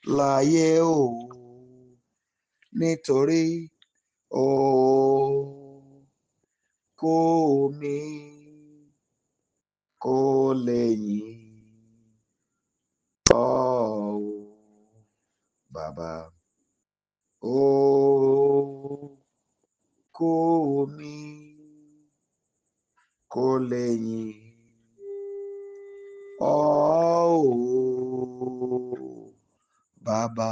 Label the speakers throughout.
Speaker 1: láyé o nítorí ògo mi kò lè yìn ọ́ o bàbá. Ògo mi kò lè yìn ọ́ o bàbá.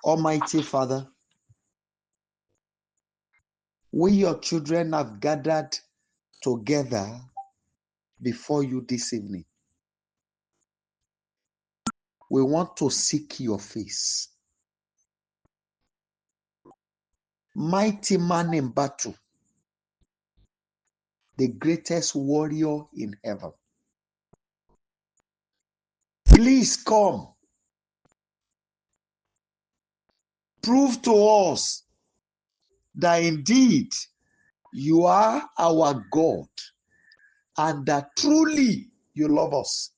Speaker 1: Almighty Father, we your children have gathered together before you this evening. We want to seek your face. Mighty man in battle, the greatest warrior in heaven. Please come. Prove to us that indeed you are our God and that truly you love us.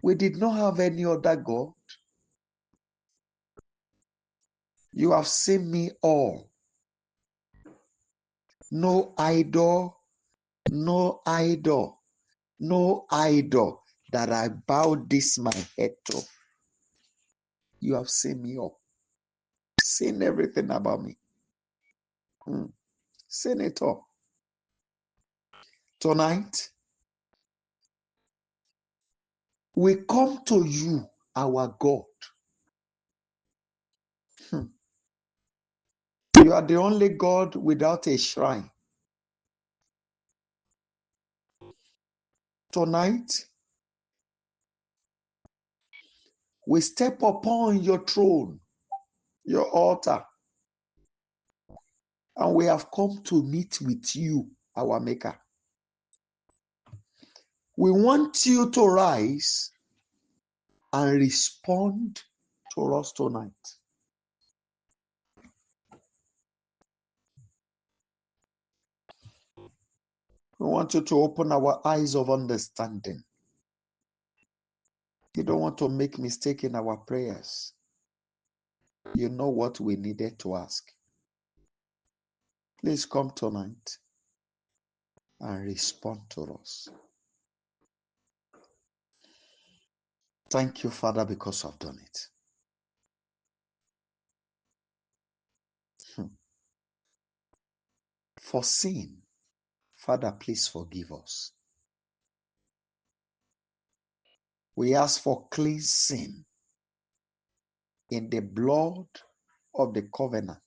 Speaker 1: We did not have any other God. You have seen me all. No idol, no idol, no idol that I bow this my head to. You have seen me all. Seen everything about me. Seen it all. Tonight, we come to you, our God. You are the only God without a shrine. Tonight, we step upon your throne, your altar, and we have come to meet with you, our Maker. We want you to rise and respond to us tonight. We want you to open our eyes of understanding. You don't want to make mistake in our prayers. You know what we needed to ask. Please come tonight and respond to us. Thank you, Father, because I've done it. For sin, Father, please forgive us. We ask for cleansing in the blood of the covenant.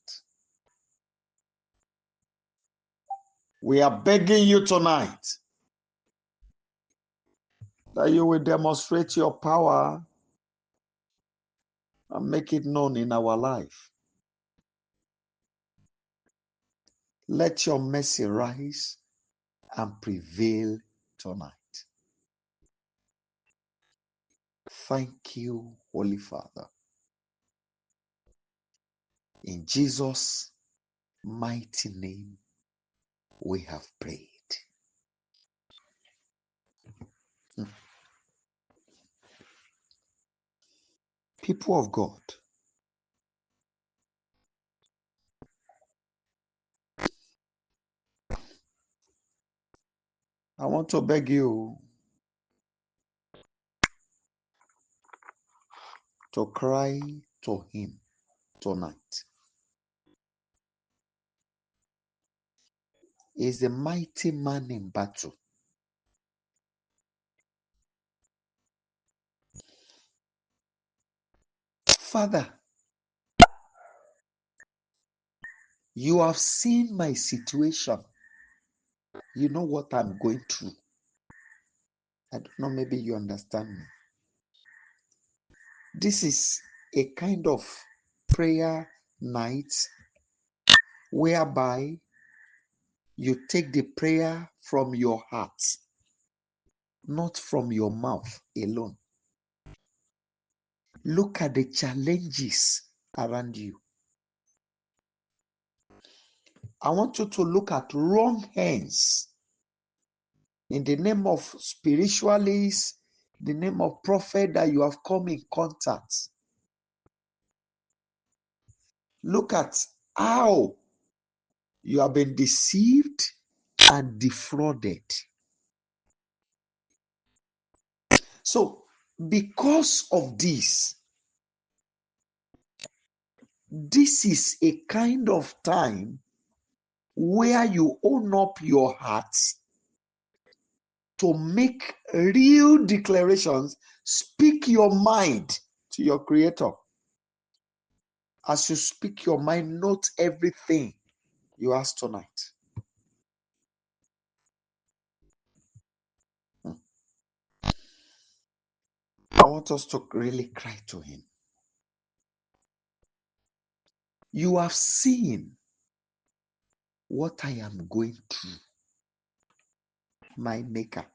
Speaker 1: We are begging you tonight that you will demonstrate your power and make it known in our life. Let your mercy rise and prevail tonight. Thank you, Holy Father. In Jesus' mighty name, we have prayed. People of God, I want to beg you to cry to him tonight. He is the mighty man in battle. Father, you have seen my situation. You know what I'm going through. I don't know, maybe you understand me. This is a kind of prayer night whereby you take the prayer from your heart, not from your mouth alone. Look at the challenges around you. I want you to look at wrong hands in the name of spiritualists, the name of prophet that you have come in contact. Look at how you have been deceived and defrauded. So, because of this is a kind of time where you open up your heart to make real declarations, speak your mind to your Creator. As you speak your mind, note everything you ask tonight. I want us to really cry to Him. You have seen what I am going through, my Maker.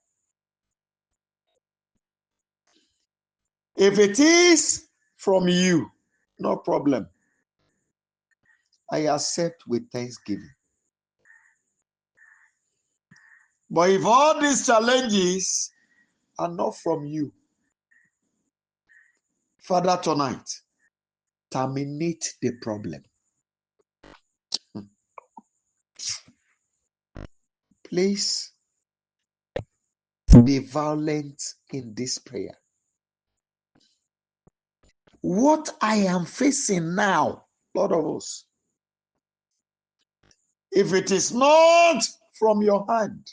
Speaker 1: If it is from you, no problem. I accept with thanksgiving. But if all these challenges are not from you, Father, tonight, terminate the problem. Please be violent in this prayer. What I am facing now, Lord of hosts, if it is not from your hand,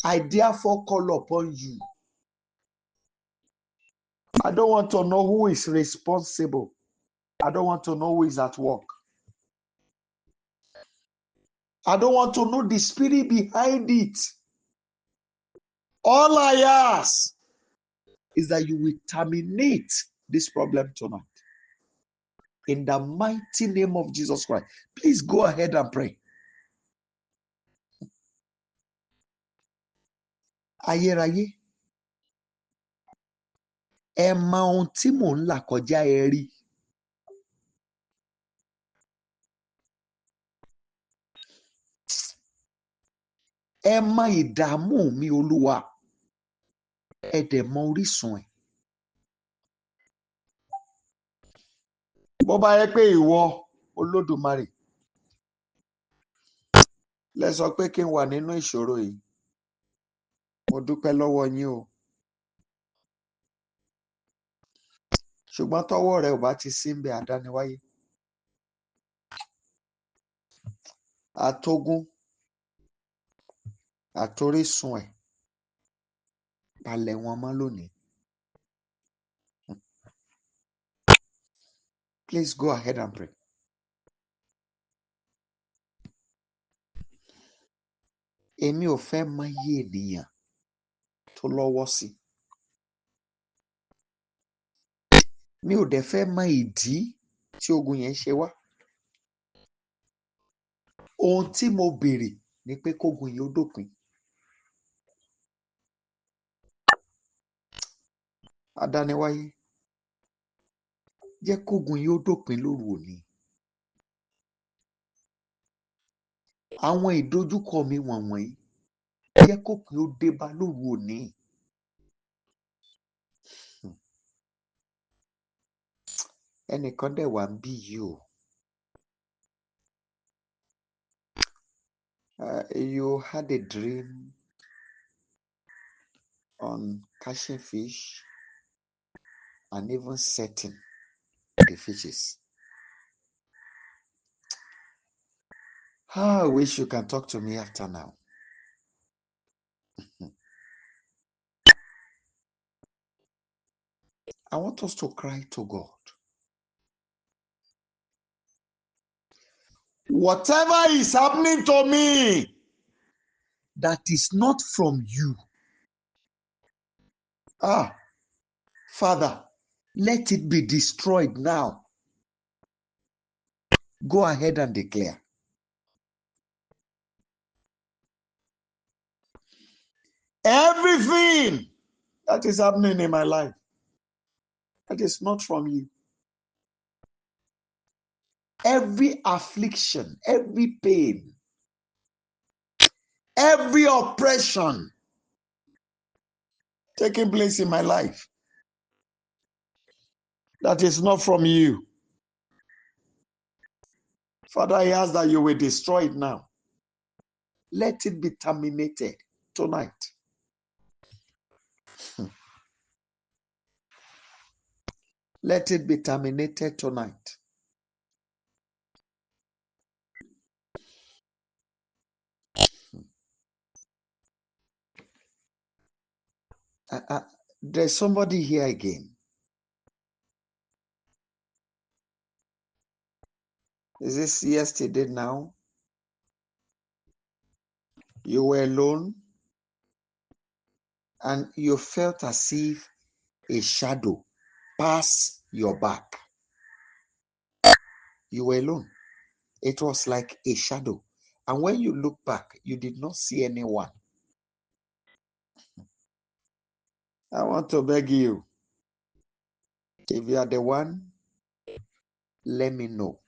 Speaker 1: I therefore call upon you. I don't want to know who is responsible. I don't want to know who is at work. I don't want to know the spirit behind it. All I ask is that you will terminate this problem tonight. In the mighty name of Jesus Christ. Please go ahead and pray. Ayérayé, ẹ mọ ohun tí mò ń là kọjá ẹ rí. Ẹ mọ ìdààmú mi Olúwa. Ẹ dẹ̀ mọ orísun ẹ̀. Bó bá yẹ pé ìwọ Olódùmarè lẹ sọ pé kí n wà nínú ìṣòro yìí, mo dúpẹ́ lọ́wọ́ yín o. Ṣùgbọ́n tọ́wọ́ rẹ ò bá ti sí ń bẹ àdániwáyé. Àtógún àtorísun ẹ̀ palẹ̀ wọn mọ́ lónìí. Please go ahead and pray. Èmi ò fẹ́ mọ iye ènìyàn tó lọ́wọ́ sí. Mi ò dẹ̀ fẹ́ mọ ìdí tí ogun yẹn ṣe wá. Ohun tí mo béèrè ni pé kógun yìí ó dópin. Adániwáyé, jẹ́ kógun yìí ó dópin lóru òní. Àwọn ìdojúkọ mi wọ̀nyí, jẹ́ kógun ó dé bá lóru òní. Ẹnìkan dẹ̀ wà ń bí yìí o. You had a dream on catching fish and even setting the fishes. I wish you can talk to me after now. I want us to cry to God. Whatever is happening to me that is not from you, Father, let it be destroyed now. Go ahead and declare. Everything that is happening in my life that is not from you. Every affliction, every pain, every every oppression taking place in my life that is not from you, Father, I ask that you will destroy it now. Let it be terminated tonight. Let it be terminated tonight. There's somebody here again. Is this yesterday now? You were alone and you felt as if a shadow passed your back. You were alone. It was like a shadow. And when you look back, you did not see anyone. I want to beg you, if you are the one, let me know.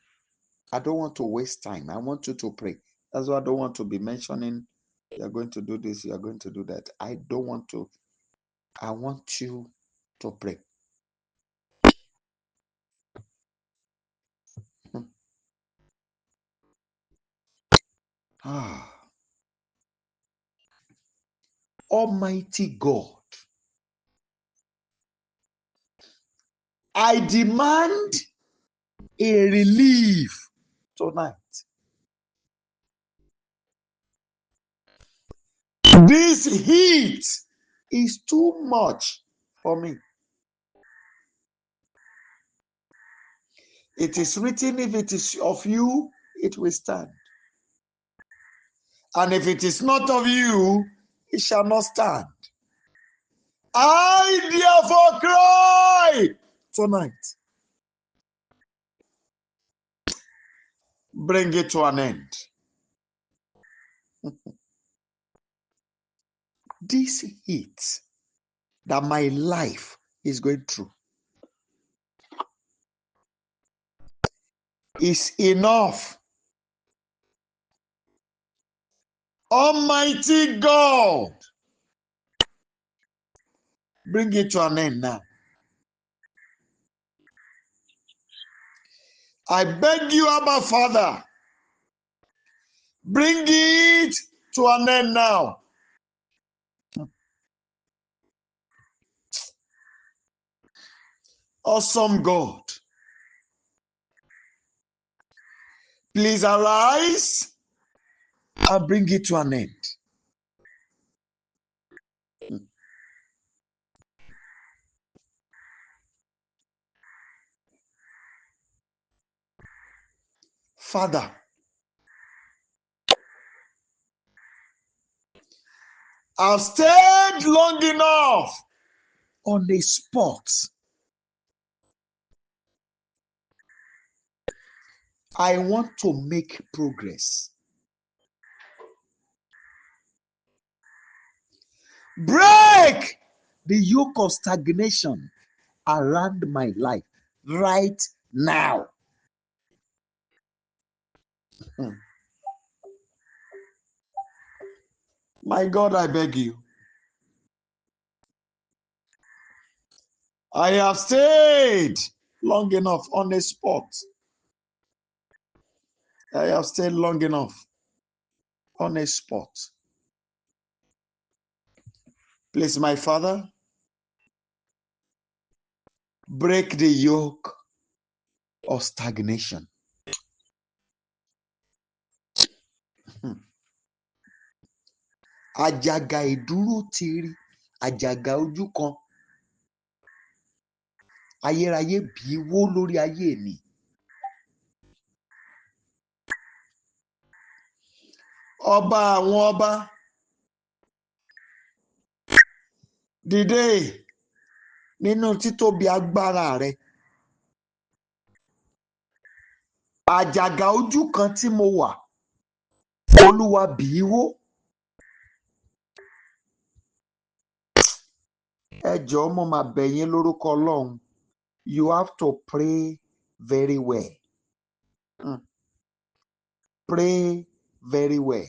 Speaker 1: I don't want to waste time. I want you to pray. That's why I don't want to be mentioning, you're going to do this, you're going to do that. I don't want to. I want you to pray. Almighty God, I demand a relief tonight. This heat is too much for me. It is written, if it is of you, it will stand. And if it is not of you, it shall not stand. I therefore cry tonight. Bring it to an end. This heat that my life is going through is enough. Almighty God, bring it to an end now. I beg you, Abba Father, bring it to an end now. Awesome God, please arise and bring it to an end. Father, I've stayed long enough on the spot. I want to make progress. Break the yoke of stagnation around my life right now. My God, I beg you. I have stayed long enough on the spot. I have stayed long enough on a spot. Please, my Father, break the yoke of stagnation. Àjàgà ìdúró tiri, àjàgà ojú kan, ayérayé bí wó lórí ayé mi. Ọba àwọn ọba, dìde nínú títóbi agbára rẹ. Àjàgà ojú kan tí mo wà, Olúwa bí wó. Ẹ jọ̀ọ́ mo máa bẹ̀ yín lórúkọ Ọlọ́run. You have to pray very well. Pray very well.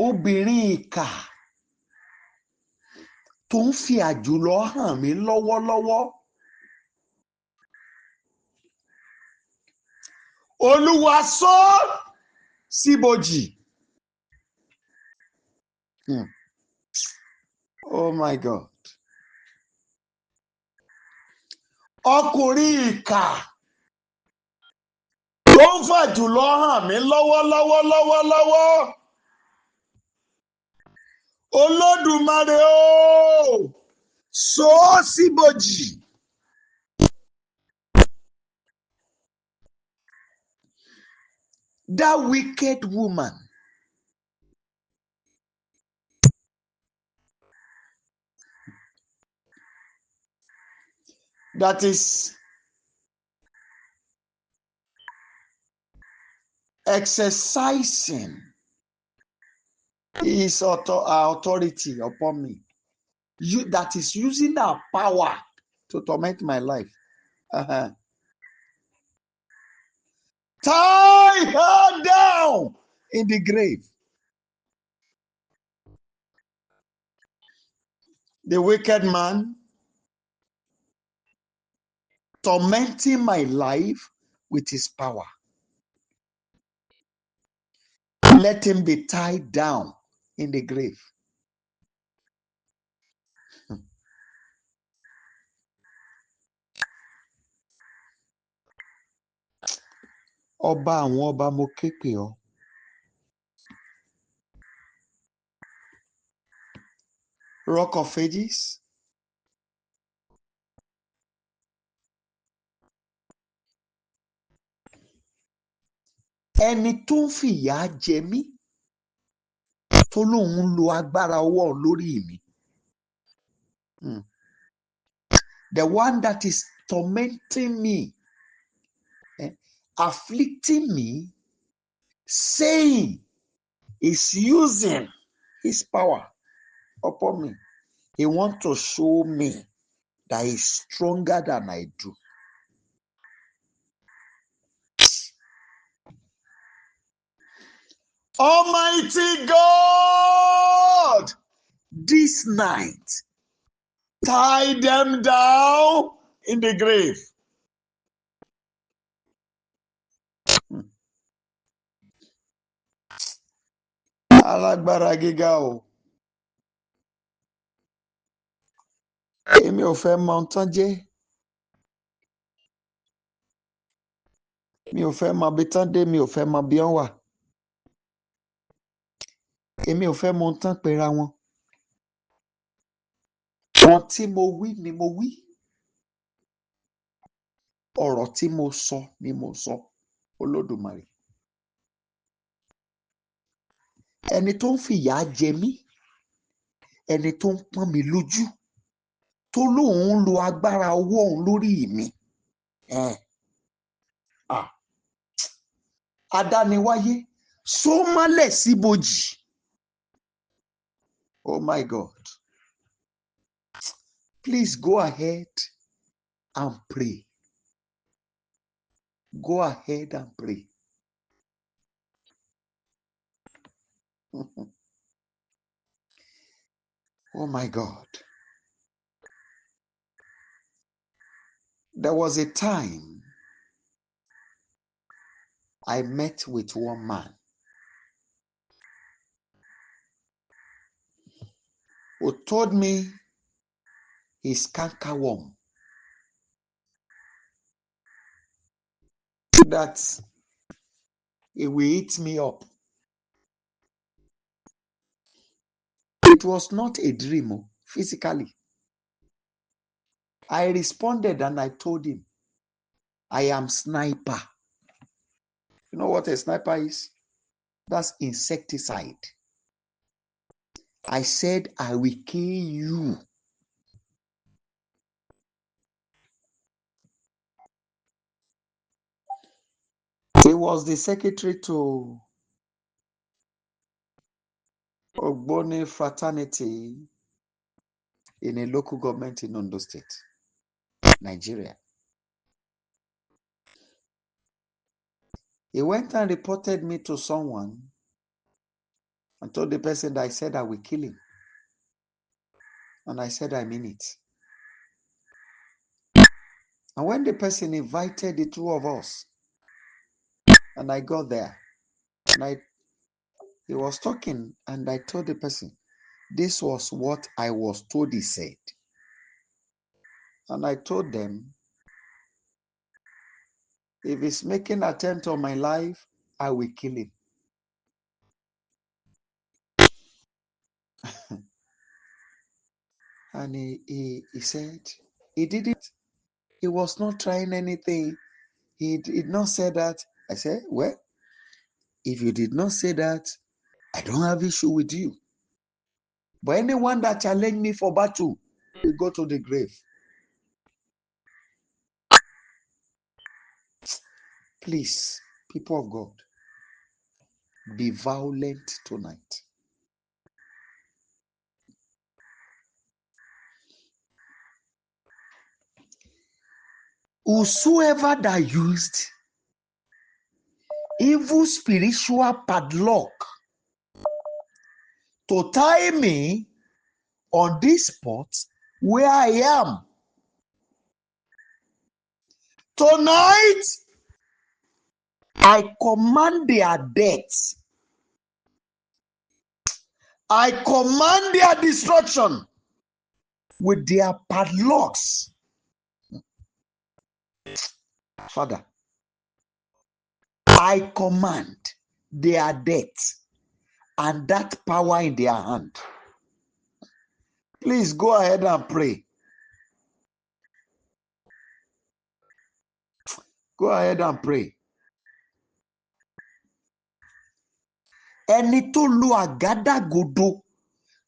Speaker 1: obìnrin ìkà tó ń fi àjùlọ hàn mí lọ́wọ́lọ́wọ́. Olúwa sọ síbojì. Oh my God. Ọkùnrin ìkà tó ń fàjùlọ hàn mí lọ́wọ́lọ́wọ́. Olódùmarè o, sọ síbojì. That wicked woman that is exercising his authority upon me, that is using her power to torment my life. Tie her down in the grave. The wicked man tormenting my life with his power. Let him be tied down in the grave. Ọba àwọn ọba mo ké pè ọ́. Rock of Ages. Ẹni tó ń fìyà jẹ mí tó lóun ń lo agbára ọwọ́ lórí mi. The one that is tormenting me, afflicting me, saying is using his power upon me. He wants to show me that he's stronger than I do. Almighty God, this night, tie them down in the grave. Alágbára gíga o. Èmi ò fẹ́ mọ ohun tán jẹ́. Mi ò fẹ́ mọ ibi tán dé, mi ò fẹ́ mọ bí wọ́n wà. Èmi ò fẹ́ mọ ohun tán pera wọn. Ohun tí mo wí ni mo wí. Ọ̀rọ̀ tí mo sọ ni mo sọ. Olódùmarè. Ẹni tó ń fìyà jẹ mí, ẹni tó ń pọ́n mi lójú, tó lóun ń lo agbára ọwọ́ òun lórí mi. Adániwáyé, sọ mọ́lẹ̀ síbojì. Oh my God. Please go ahead and pray. Go ahead and pray. Oh my God. There was a time I met with one man who told me he's cankerworm, that he will eat me up. It was not a dream, physically. I responded and I told him, I am sniper. You know what a sniper is? That's insecticide. I said, I will kill you. He was the secretary to Ogboni fraternity in a local government in Ondo State, Nigeria. He went and reported me to someone, I told the person that I said I will kill him. And I said I mean it. And when the person invited the two of us, and I got there, and he was talking, and I told the person, this was what I was told he said. And I told them, if he's making an attempt on my life, I will kill him. And he said, he didn't, he was not trying anything. He did not say that. I said, well, if you did not say that, I don't have issue with you. But anyone that challenged me for battle will go to the grave. Please, people of God, be violent tonight. Whosoever that used evil spiritual padlock to tie me on this spot where I am, tonight I command their death. I command their destruction with their padlocks. Father, I command their death and that power in their hand. Please go ahead and pray. Go ahead and pray. Ẹni tó lo àgádágodo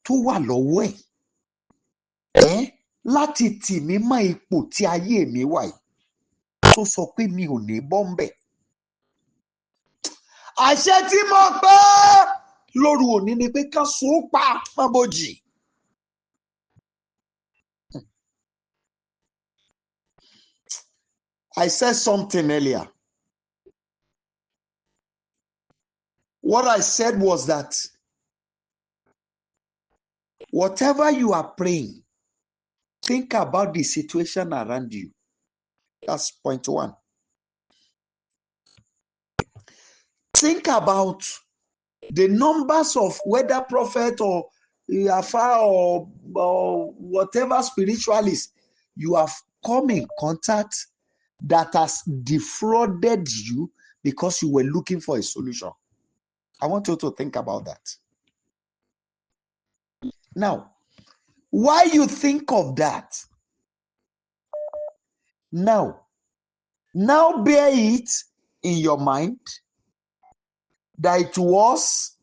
Speaker 1: tó wà lọ́wọ́ ẹ̀ láti tì mí mọ́ ipò tí ayé mi wà yìí tó sọ pé mi ò ní bọ́ ńbẹ̀. Àṣẹ tí mo pẹ́ lóru òní ni pé ká so ó pa mọ́bojì. I said something earlier. What I said was that whatever you are praying, think about the situation around you. That's point one. Think about the numbers of whether prophet or Yafa or whatever spiritualist you have come in contact that has defrauded you because you were looking for a solution. I want you to think about that. Now, why you think of that? Now bear it in your mind that it was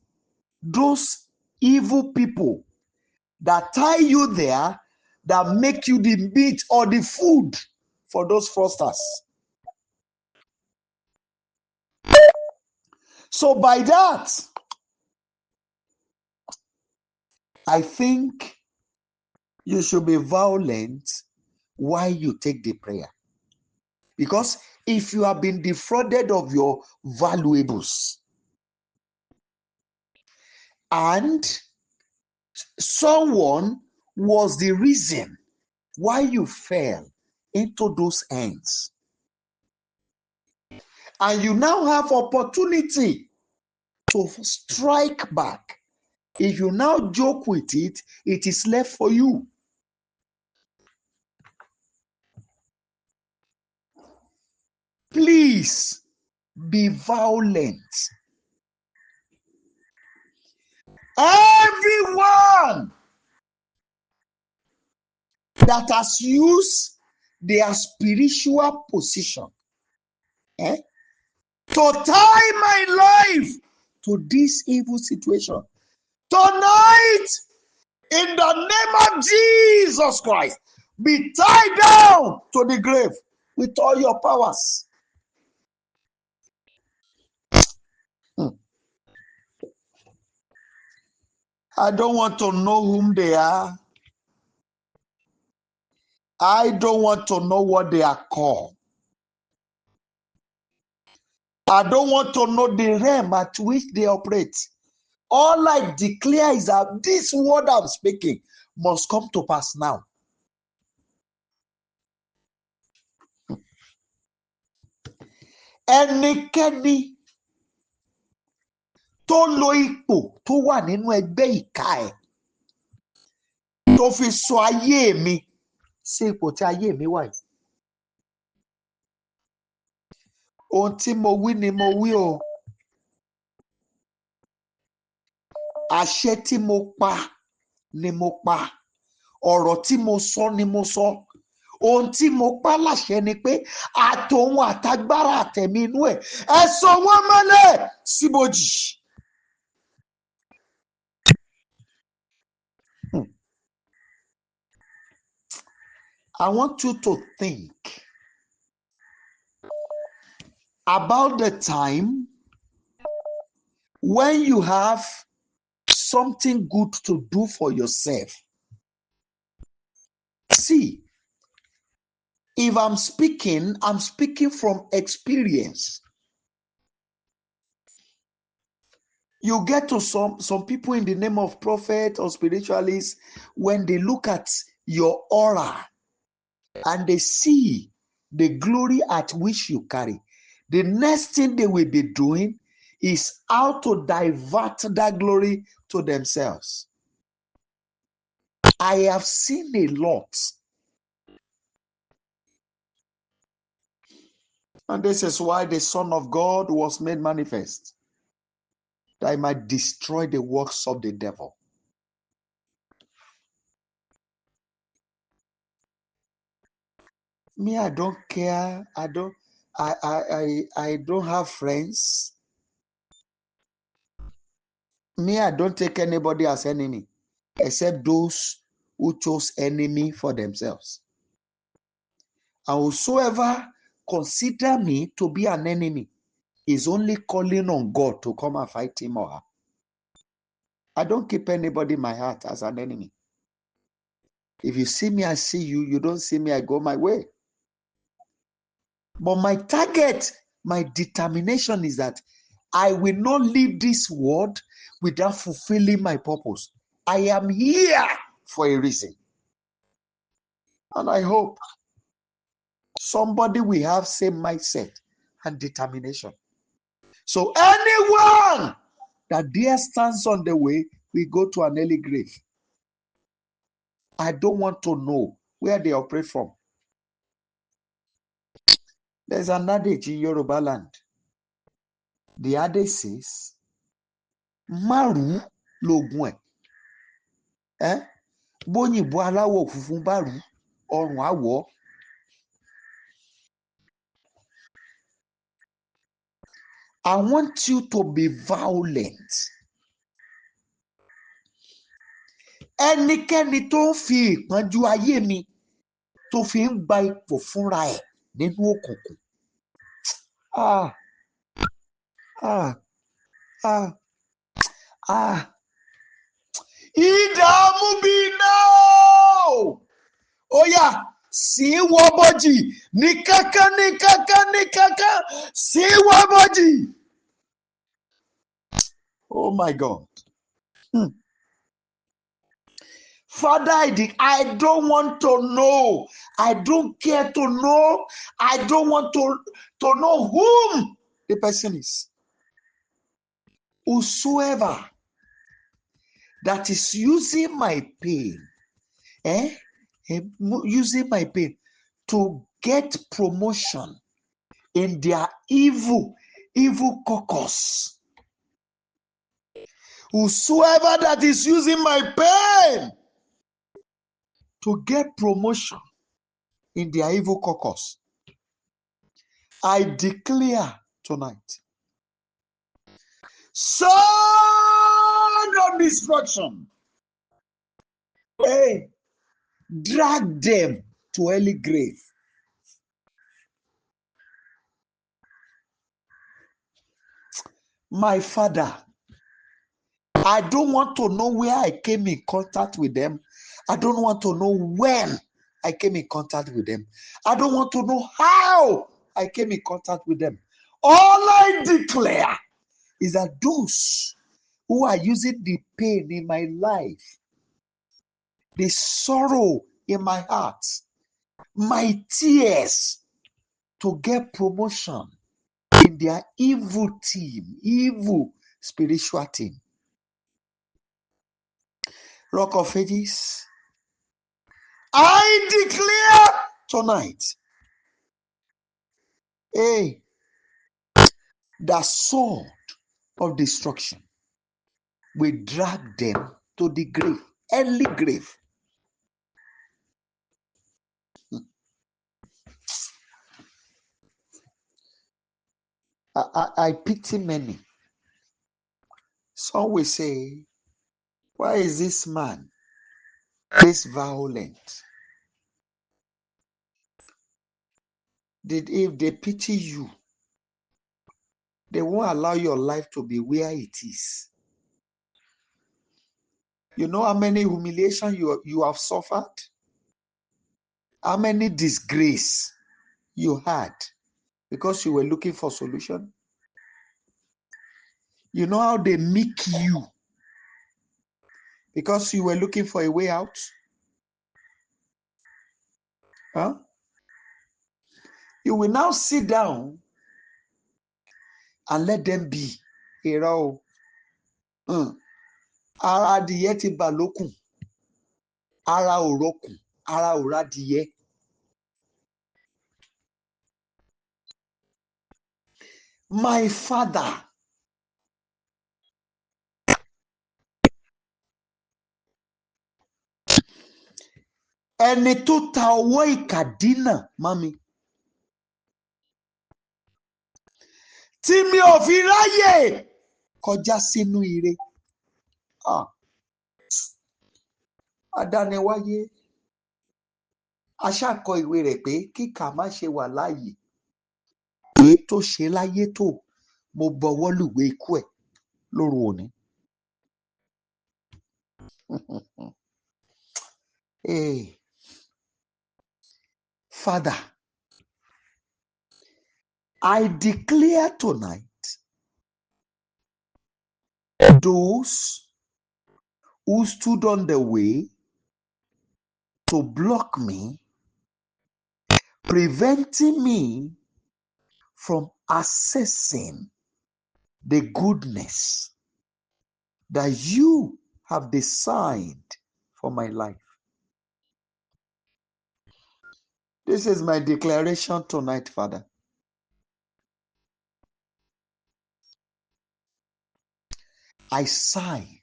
Speaker 1: those evil people that tie you there that make you the meat or the food for those fraudsters. So by that, I think you should be violent while you take the prayer. Because if you have been defrauded of your valuables and someone was the reason why you fell into those hands, and you now have opportunity to strike back, if you now joke with it, it is left for you. Please be violent. Everyone that has used their spiritual position to tie my life to this evil situation, tonight, in the name of Jesus Christ, be tied down to the grave with all your powers. I don't want to know whom they are. I don't want to know what they are called. I don't want to know the realm at which they operate All I declare is that this word I'm speaking must come to pass now. Ẹnikẹ́ni tó lo ipò tó wà nínú ẹgbẹ́ ìka ẹ̀ tó fi sọ ayé mi sí ipò tí ayé mi wà yìí. Ohun tí mo wí ni mo wí o. Àṣẹ tí mo pa ni mo pa. Ọ̀rọ̀ tí mo sọ ni mo sọ. Ohun tí mo pa láṣẹ ni pé àtòun àtagbára àtẹ̀mí inú ẹ̀ ẹ sọ wọ́n mọ́lẹ̀ síbojì. I want you to think about the time when you have something good to do for yourself. See, if I'm speaking from experience. You get to some people in the name of prophet or spiritualists, when they look at your aura and they see the glory at which you carry, the next thing they will be doing is how to divert that glory to themselves. I have seen a lot. And this is why the Son of God was made manifest, that he might destroy the works of the devil. Me, I don't care. I don't have friends. Me, I don't take anybody as enemy, except those who chose enemy for themselves. And whosoever consider me to be an enemy is only calling on God to come and fight him or her. I don't keep anybody in my heart as an enemy. If you see me, I see you. You don't see me, I go my way. But my target, my determination is that I will not leave this world without fulfilling my purpose. I am here for a reason. And I hope somebody will have same mindset and determination. So anyone that dare stands on the way will go to an early grave. I don't want to know where they operate from. There's an adage in Yoruba land. The adage says, Maru logun ẹ̀. Bóyìnbó aláwọ̀ funfun bá rú, ọrùn àwọ̀. I want you to be violent. Ẹnikẹ́ni tó ń fi ìpọ́njú ayé mi tó fi ń gba ipò fúnra ẹ̀ nínú òkùnkùn. Ìdààmú bí náà. Ó yá, sí wọ́ bọ́jì ní kankan sí wọ́ bọ́jì. Oh my God. Father, I don't want to know. I don't care to know. I don't want to know whom the person is. Whosoever that is using my pain, using my pain to get promotion in their evil caucus. Whosoever that is using my pain to get promotion in their evil caucus, I declare tonight, son of destruction, drag them to early grave. My Father, I don't want to know where I came in contact with them. I don't want to know when I came in contact with them. I don't want to know how I came in contact with them. All I declare is that those who are using the pain in my life, the sorrow in my heart, my tears, to get promotion in their evil team, evil spiritual team. Rock of Ages, I declare tonight, hey, the sword of destruction will drag them to the grave, early grave. I pity many. Some will say, why is this man this violent? If they pity you, they won't allow your life to be where it is. You know how many humiliation you have suffered? How many disgrace you had because you were looking for solution? You know how they make you because you were looking for a way out? Huh? You will now sit down and let them be. Ara adìyẹ ti bà lókùn, ara ò rọkùn, ara ò rádìyẹ. My Father, ẹni tó ta ọwọ́ ìkà dínà mọ́ mi, tí mi ò fi ráyè kọjá sínú ire. Adániwáyé, aṣákọ ìwé rẹ̀ pé kíkà má ṣe wà láàyè. Èyí tó ṣe láyé tó, mo bọwọ́ lùwé ikú ẹ̀ lóru òní. Hey, Father, I declare tonight, those who stood on the way to block me, preventing me from accessing the goodness that you have designed for my life. This is my declaration tonight, Father. I sign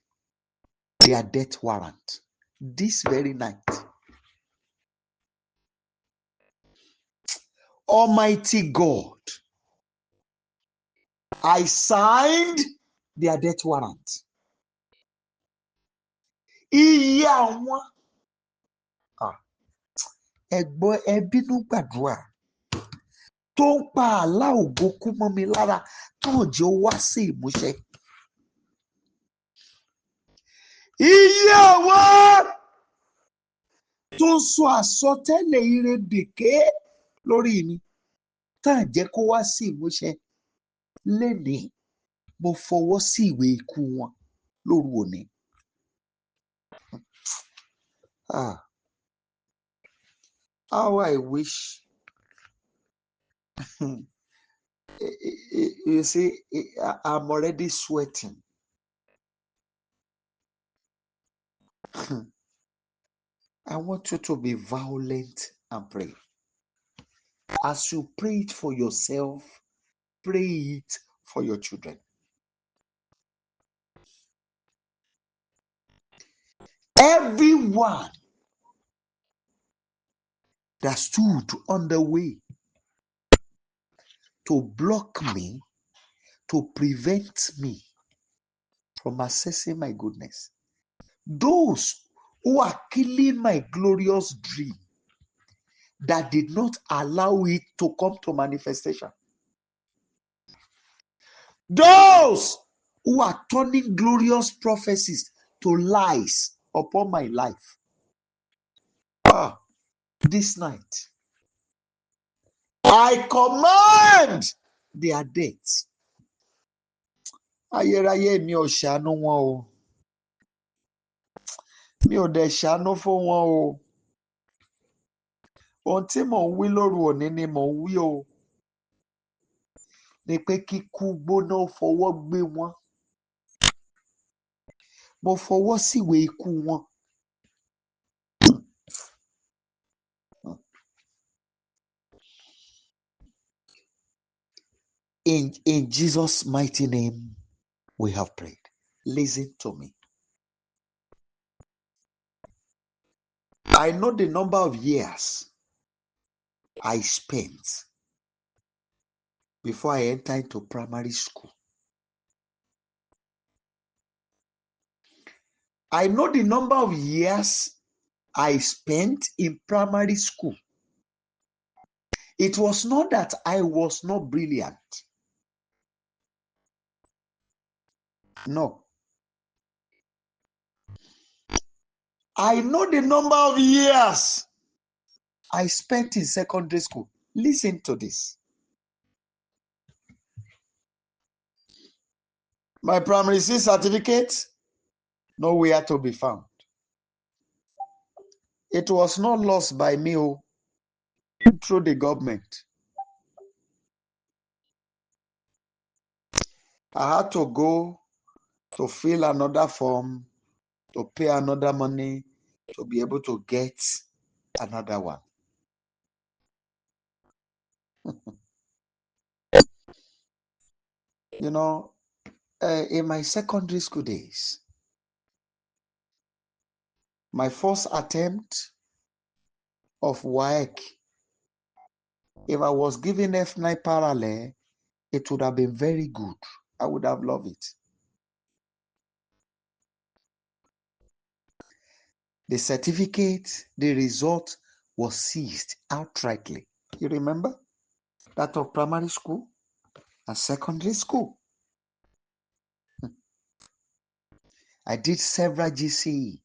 Speaker 1: their death warrant this very night. Almighty God, I signed their death warrant. Iye àwọn ẹ̀gbọ́n ẹbínú gbàdúrà tó ń pa àlá ògo kú mọ́ mi lára tó jẹ́ ó wá sí ìmúṣẹ. Iye àwọn tó ń sọ àsọtẹ́lẹ̀ ire dèké lórí mi tá à jẹ́ kó wá sí ìmúṣẹ lénìí, mo fọwọ́ sí ìwé ikú wọn lóru òní. How I wish. You see, I'm already sweating. I want you to be violent and pray. As you pray it for yourself, pray it for your children. Everyone that stood on the way to block me, to prevent me from accessing my goodness, those who are killing my glorious dream that did not allow it to come to manifestation, those who are turning glorious prophecies to lies upon my life, this night, I command their death. ayérayé mi ò ṣàánú wọn o, mi ò dẹ̀ ṣàánú fún wọn o. Ohun tí mò ń wí lóru òní ni mò ń wí o, ni pé kíkú gbóná fọwọ́ gbé wọn. Mo fọwọ́ síwèé ikú wọn. In Jesus' mighty name, we have prayed. Listen to me. I know the number of years I spent before I entered into primary school. I know the number of years I spent in primary school. It was not that I was not brilliant. No. I know the number of years I spent in secondary school. Listen to this. My primary 6 certificate, nowhere to be found. It was not lost by me through the government. I had to go to fill another form, to pay another money, to be able to get another one. You know, in my secondary school days, my first attempt of WAEC, if I was given F9 parallel, it would have been very good. I would have loved it. The certificate, the result was seized outrightly. You remember? That of primary school and secondary school. I did several GCE.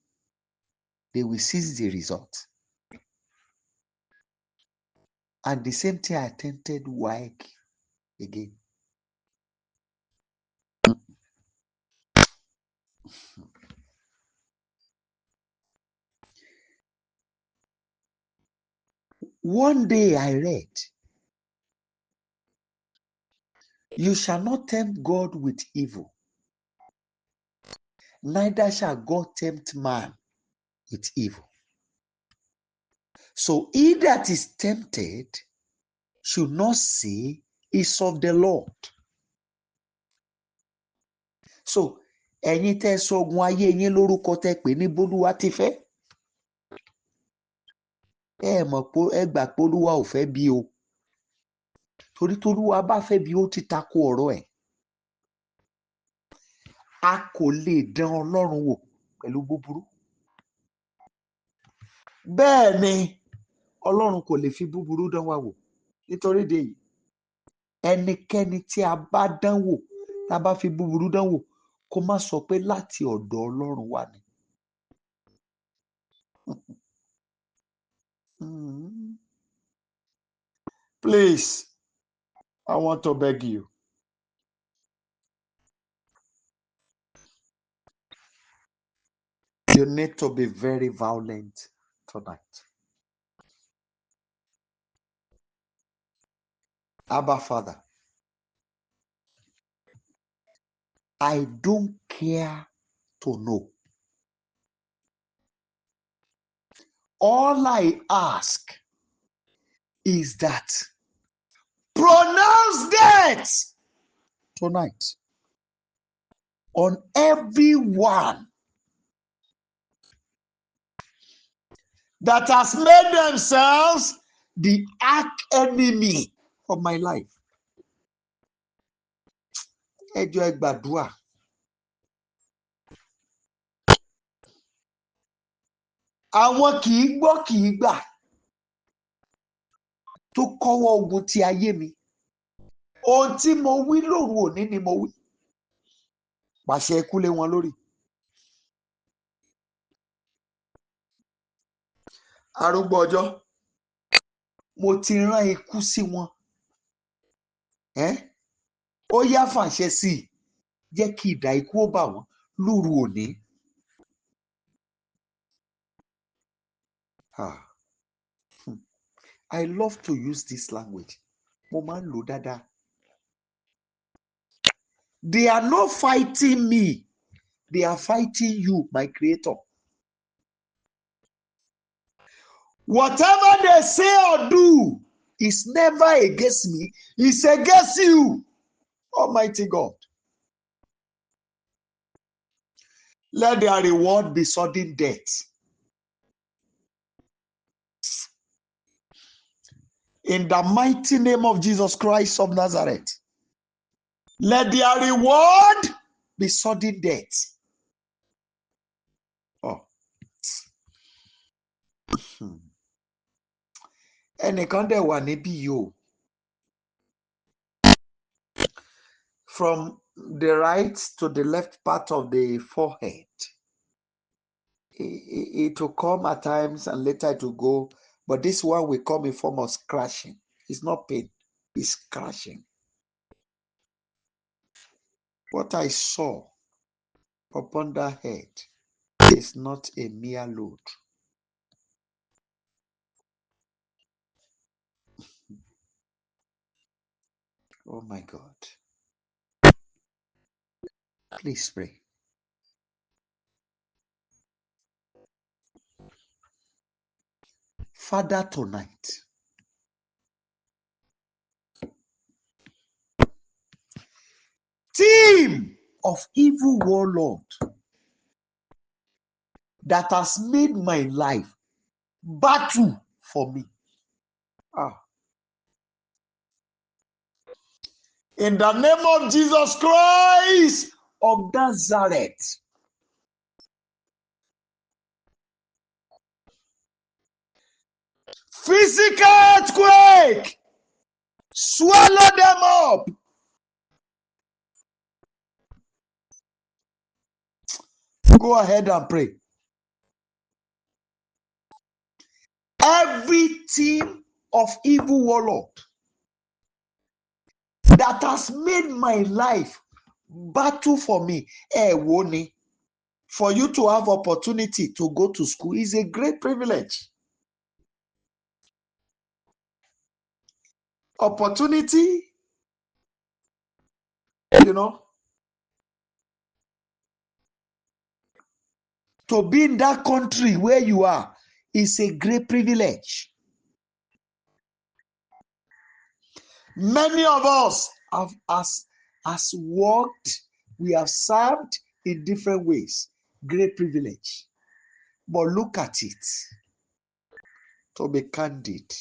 Speaker 1: They will seize the result. And the same thing I attempted WAEC again. One day I read, "You shall not tempt God with evil, neither shall God tempt man with evil. So he that is tempted should not say is of the Lord." So, ẹ̀yin tẹ́ sọgun ayé yín lórúkọ tẹ́ pè ní bólúwa ti fẹ́. Ẹ mọ̀ pé ẹ gbà pé Olúwa ò fẹ́ bí o. Torí t'Olúwa bá fẹ́ bí ó ti tako ọ̀rọ̀ ẹ̀. A kò lè dán Ọlọ́run wò pẹ̀lú búburú. Bẹ́ẹ̀ ni Ọlọ́run kò lè fi búburú dán wa wò. Nítorí ìdí èyí, ẹnikẹ́ni tí a bá dán wò, tá a bá fi búburú dán wò, kó má sọ pé láti ọ̀dọ̀ Ọlọ́run wá ni. Please, I want to beg you. You need to be very violent tonight. Abba Father, I don't care to know. All I ask is that pronounce death tonight on everyone that has made themselves the arch enemy of my life. Ẹ jọ̀ọ́ ẹ gbàdúrà. Àwọn kì í gbọ́ kì í gbà tó kọ́wọ́ ogun ti ayé mi. Ohun tí mo wí lóru òní ni mo wí. Pàṣẹ ikú lé wọn lórí. Arúgbó ọjọ́, mo ti rán ikú sí wọn. Ó yá fàṣẹ sí i. jẹ́ kí idà ikú ó bà wọ́n lóru òní. I love to use this language. Mo máa ń lò dáadáa. They are not fighting me. They are fighting you, my creator. Whatever they say or do is never against me. It's against you, Almighty God. Let their reward be sudden death. In the mighty name of Jesus Christ of Nazareth, let their reward be sudden death. Oh. Ẹnìkan dẹ̀ wà níbí yìí o. From the right to the left part of the forehead, it will come at times and later it will go, but this one will come in form of scratching. It's not pain, it's scratching. What I saw upon that head is not a mere load. Oh my God. Please pray. Father, tonight, team of evil warlord that has made my life battle for me. In the name of Jesus Christ of Nazareth, physical earthquake, swallow them up. Go ahead and pray. Every team of evil warlord that has made my life battle for me, for you to have opportunity to go to school is a great privilege. Opportunity, to be in that country where you are is a great privilege. Many of us have as worked, we have served in different ways. Great privilege. But look at it. To be candid,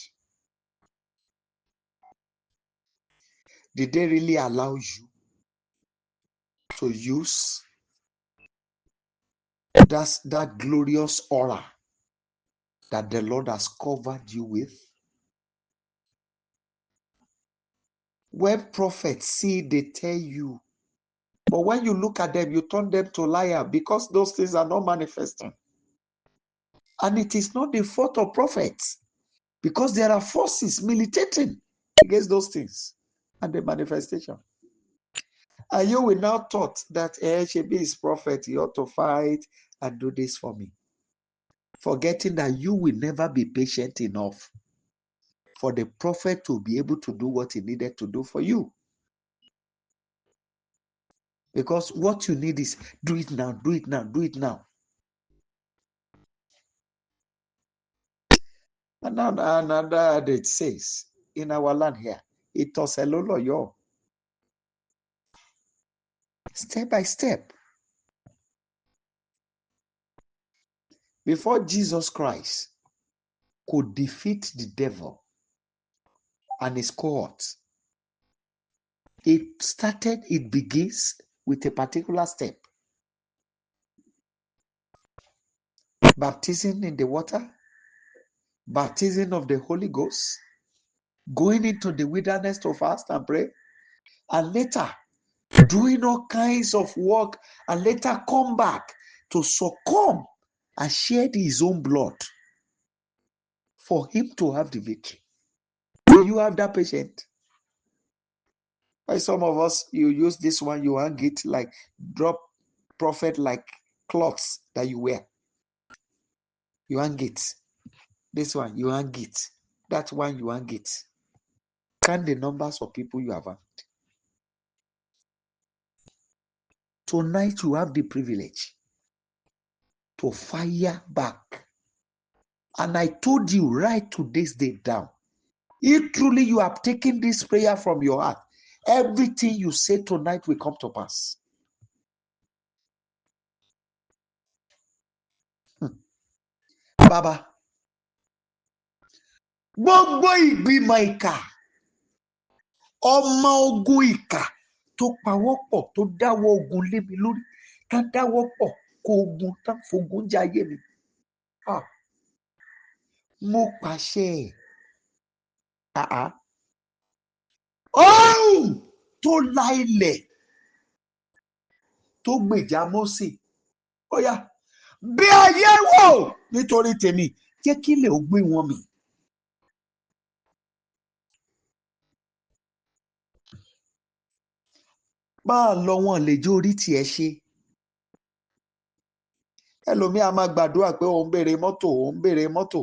Speaker 1: did they really allow you to use that glorious aura that the Lord has covered you with? When prophets see, they tell you. But when you look at them, you turn them to liar because those things are not manifesting. And it is not the fault of prophets because there are forces militating against those things and the manifestation. And you will now thought that Shebi is prophet, he ought to fight and do this for me. Forgetting that you will never be patient enough for the prophet to be able to do what he needed to do for you. Because what you need is do it now, do it now, do it now. And now another it says in our land here, it was a lolo. Step by step. Before Jesus Christ could defeat the devil and his cohorts, it begins with a particular step. Baptism in the water, baptism of the Holy Ghost, going into the wilderness to fast and pray, and later doing all kinds of work, and later come back to succumb and shed his own blood for him to have the victory. Will you have that patience? Why some of us, you use this one, you hang it like drop prophet like clothes that you wear. You hang it. This one, you hang it. That one, you hang it. Count the numbers of people you have hanged. Tonight, you have the privilege to fire back. And I told you, write today's day down. If truly you have taken this prayer from your heart, everything you say tonight will come to pass. Baba, gbogbo ìgbìmọ̀ ìkà, ọmọ ogun ìkà tó pawọ́pọ̀ tó dáwọ́ ogun lé mi lórí, tá dáwọ́ pọ̀ kó ogun tá fogun jayé mi. Mo pàṣẹ ọ̀hún tó la ilẹ̀ tó gbèjà Mósè. Ó yá, bí ayé wò nítorí tèmi, jẹ́ kí ilẹ̀ ó gbé wọn mì. Bá a lọ wọn lè jó orí tiẹ̀ ṣe. Ẹlòmíà máa gbàdúrà pé òun béèrè mọ́tò, òun béèrè mọ́tò.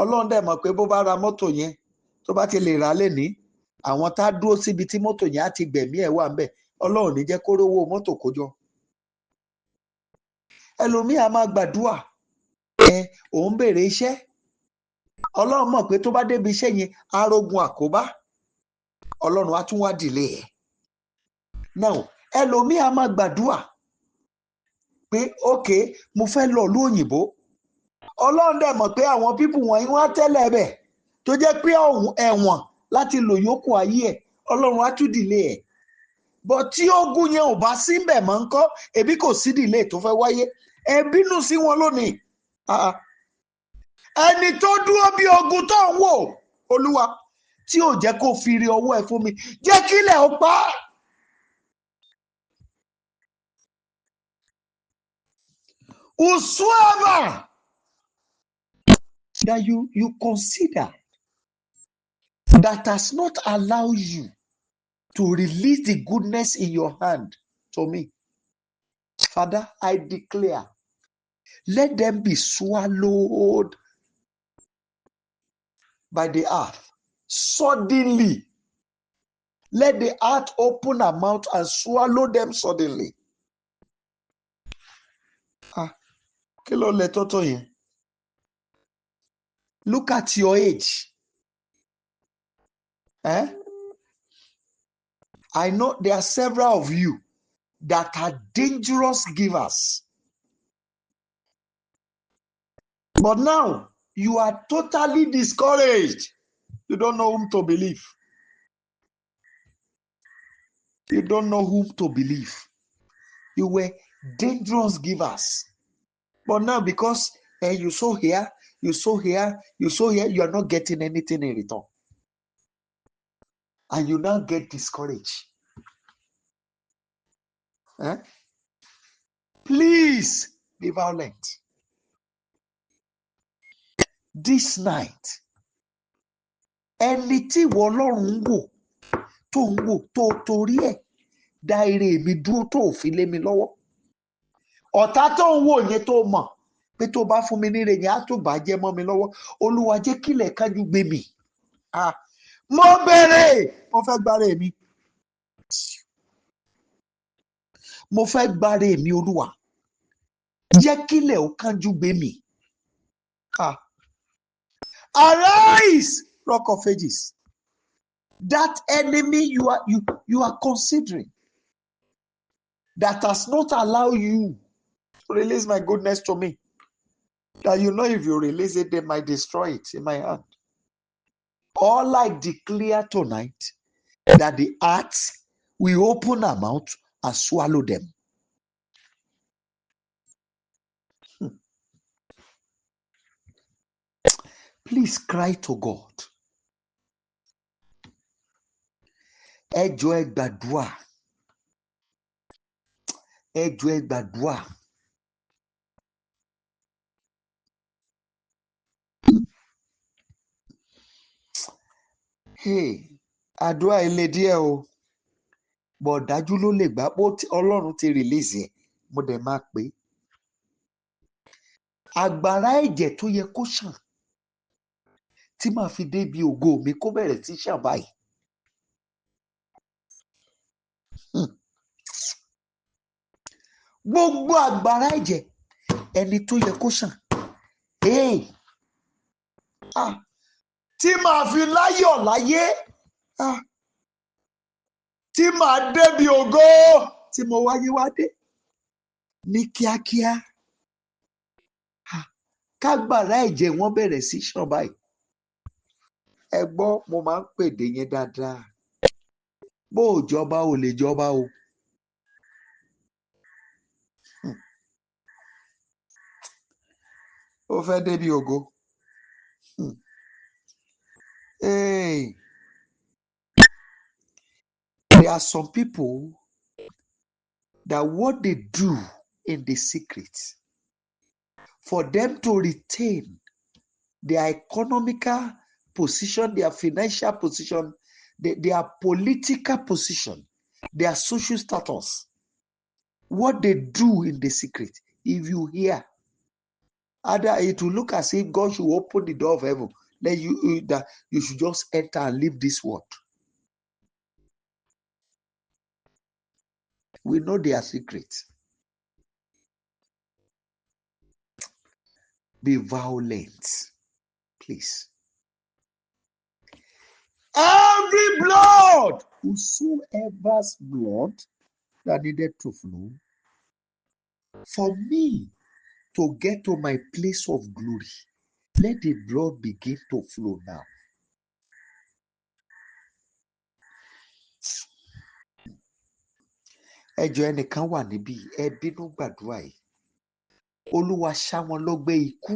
Speaker 1: Ọlọ́run dẹ̀ mọ̀ pé bó bá ra mọ́tò yẹn, tó bá ti lè rà á lénìí, àwọn tá a dúró síbi tí mọ́tò yẹn á ti gbẹ̀mí ẹ̀ wà ńbẹ̀, Ọlọ́run ní jẹ́ kó rówó mọ́tò kó jọ. Ẹlòmíà máa gbàdúrà òun béèrè iṣẹ́. Ọlọ́run mọ̀ pé tó bá débi iṣẹ́ yẹn, arógun àkóbá. Ọlọ́run á tún wá dìlé ẹ̀. Now, ẹlòmíà máa gbàdúrà pé okay, mo fẹ́ lọ ìlú òyìnbó. Ọlọ́run dẹ̀ mọ̀ pé àwọn pípù wọ̀nyí wọ́n á tẹ́lẹ̀ ẹ̀bẹ̀ tó jẹ́ pé ẹ̀wọ̀n láti lò yókù ayé ẹ̀, Ọlọ́run á tún dìlé ẹ̀. Bọ̀ tí ogun yẹn ò bá sí ńbẹ̀ mọ́ ńkọ́, ebi kò sí dìlé tó fẹ́ wáyé. Ẹ bínú sí wọn lónìí. Ẹni tó dúró bí ogun tó ń wò, Olúwa, tí ò jẹ́ kó fi rí ọwọ́ ẹ̀ fún mi, jẹ́ kílẹ̀ ó pa á. Whosoever that you consider that has not allowed you to release the goodness in your hand to me, Father, I declare, let them be swallowed by the earth suddenly. Let the earth open her mouth and swallow them suddenly. Kí ló lè tó yẹn? Look at your age. I know there are several of you that are dangerous givers. But now, you are totally discouraged. You don't know whom to believe. You don't know whom to believe. You were dangerous givers. But now, because you sow here, you sow here, you sow here, you are not getting anything in return. And you now get discouraged. Please be violent. This night, ẹni tí ìwọ Ọlọ́run ń wò tó torí ẹ̀ dá ire mi dúró tó fi lé mi lọ́wọ́. Ọ̀tá tó ń wò yẹn tó mọ̀ pé tó bá fún mi níre yẹn á tó bàjẹ́ mọ́ mi lọ́wọ́. Olúwa jẹ́ kílẹ̀ kájú gbé mi. Mo béèrè, mo fẹ́ gbára mi. Mo fẹ́ gbára mi, Olúwa. Jẹ́ kílẹ̀ ó kájú gbé mi. Arise, Rock of Ages. That enemy you are considering that has not allowed you to release my goodness to me, that you know if you release it, they might destroy it in my hand. All I declare tonight, that the earth will open her mouth and swallow them. Please cry to God. Ẹ jọ̀ọ́ ẹ gbàdúrà. Ẹ jọ̀ọ́ ẹ gbàdúrà. Àdúrà ilé díẹ̀ o. but dájú ló lè gbà bó Ọlọ́run ti release ẹ̀ mo dẹ̀ máa pè é. Àgbàrá ẹ̀jẹ̀ tó yẹ kó ṣàn tí màá fi débi ògo mi kó bẹ̀rẹ̀ sí ṣàn báyìí. Gbogbo àgbàrá ẹ̀jẹ̀ ẹni tó yẹ kó ṣàn tí màá fi láyọ̀ láyé tí màá débi ògo tí mo wáyé wá dé ní kíákíá kágbàrá ẹ̀jẹ̀ wọn bẹ̀rẹ̀ sí ṣàn báyìí. Ẹ gbọ́ mo máa ń pèdè yẹn dáadáa bó o jọba ò lè jọba o. Ó fẹ́ débi ògo. There are some people that what they do in the secret for them to retain their economical position, their financial position, their political position, their social status, what they do in the secret, if you hear, either it will look as if God should open the door of heaven, then that you should just enter and leave this world. We know their secrets. Be violent, please. Every blood, whosoever's blood that needed to flow, for me to get to my place of glory, let the blood begin to flow now. Ẹjọ́ ẹnìkan wà níbí ẹ bínú gbàdúrà yìí. Olúwa ṣá wọn lọ́gbẹ́ ikú.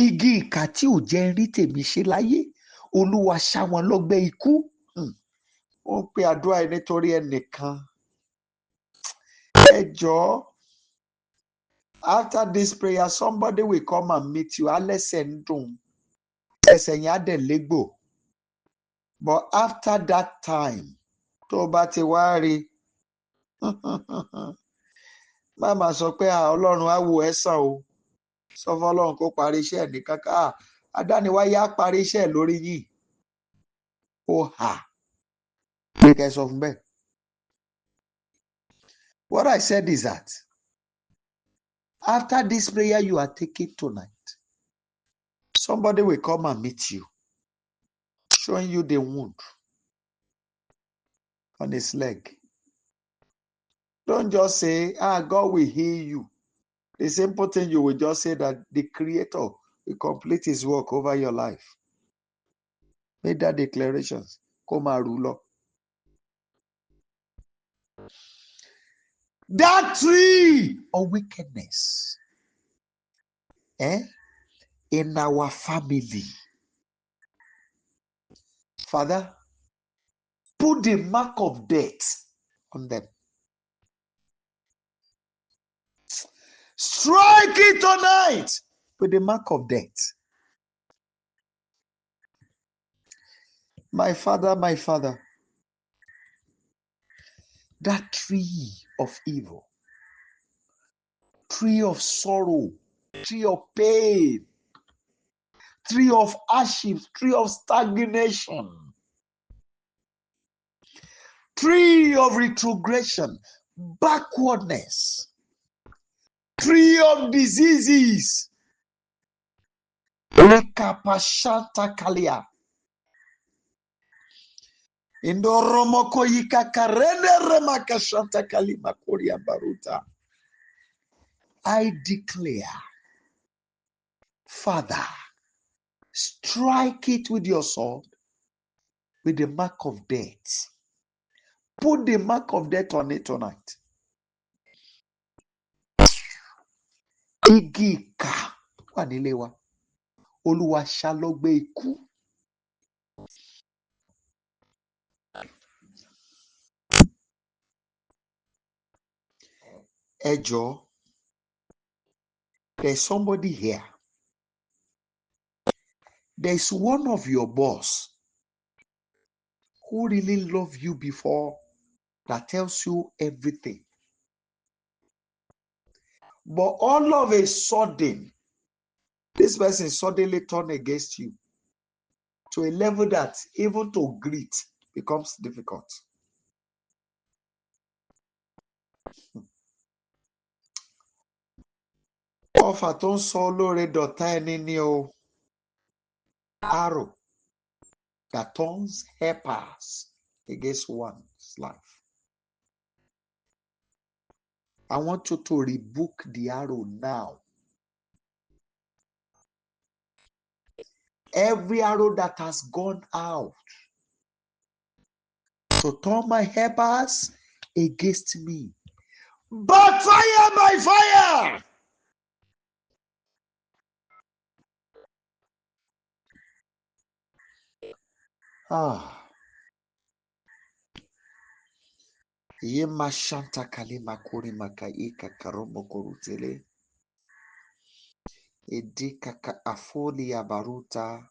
Speaker 1: Igi ìkà tí ò jẹ́ rí tèmi ṣe láyé. Olúwa ṣá wọn lọ́gbẹ́ ikú. Wọ́n pe àdúrà yìí nítorí ẹnìkan. Ẹjọ́ after this prayer somebody will come and meet you. Alẹ́sẹ̀ ń dùn. Ẹsẹ̀ yẹn á dẹ̀ légbò. But after that time tó bá ti wá rí má máa sọ pé Ọlọ́run á wo ẹ́ sàn o. Sọ fún Ọlọ́run kó parí iṣẹ́ ẹ̀ nìkan ká adániwáyé á parí iṣẹ́ ẹ̀ lórí yìí. Ó hà pé kẹ́ sọ fún bẹ́ẹ̀. What I said is that after this prayer you are taking tonight, somebody will come and meet you, showing you the wound on his leg. Don't just say, God will heal you. The simple thing you will just say that the Creator will complete his work over your life. Make that declarations. Come and rule. That tree of wickedness in our family. Father, put the mark of death on them. Strike it tonight with the mark of death. My Father, that tree of evil, tree of sorrow, tree of pain, tree of hardship, tree of stagnation, tree of retrogression, backwardness, tree of diseases, Rekapashanta kalia. Indoromoko yika karene remakashanta kalima koria baruta. I declare, Father, strike it with your sword, with the mark of death. Put the mark of death on it tonight. Igi ìkà wà nílé wa. Olúwa ṣá lọ́gbẹ́ ikú. Ẹ jọ̀ọ́, there's somebody here. There's one of your boss who really love you before, that tells you everything. But all of a sudden, this person suddenly turn against you to a level that even to greet becomes difficult. Ọfà tó ń sọ olóore dọ̀tá ẹni ní o. Arrow that turns helpers against one's life. I want you to rebuke the arrow now. Every arrow that has gone out to turn my helpers against me. But fire by fire! Yema shanta kalima kuri makaika karomo korutele. Edika ka afoli ya baruta.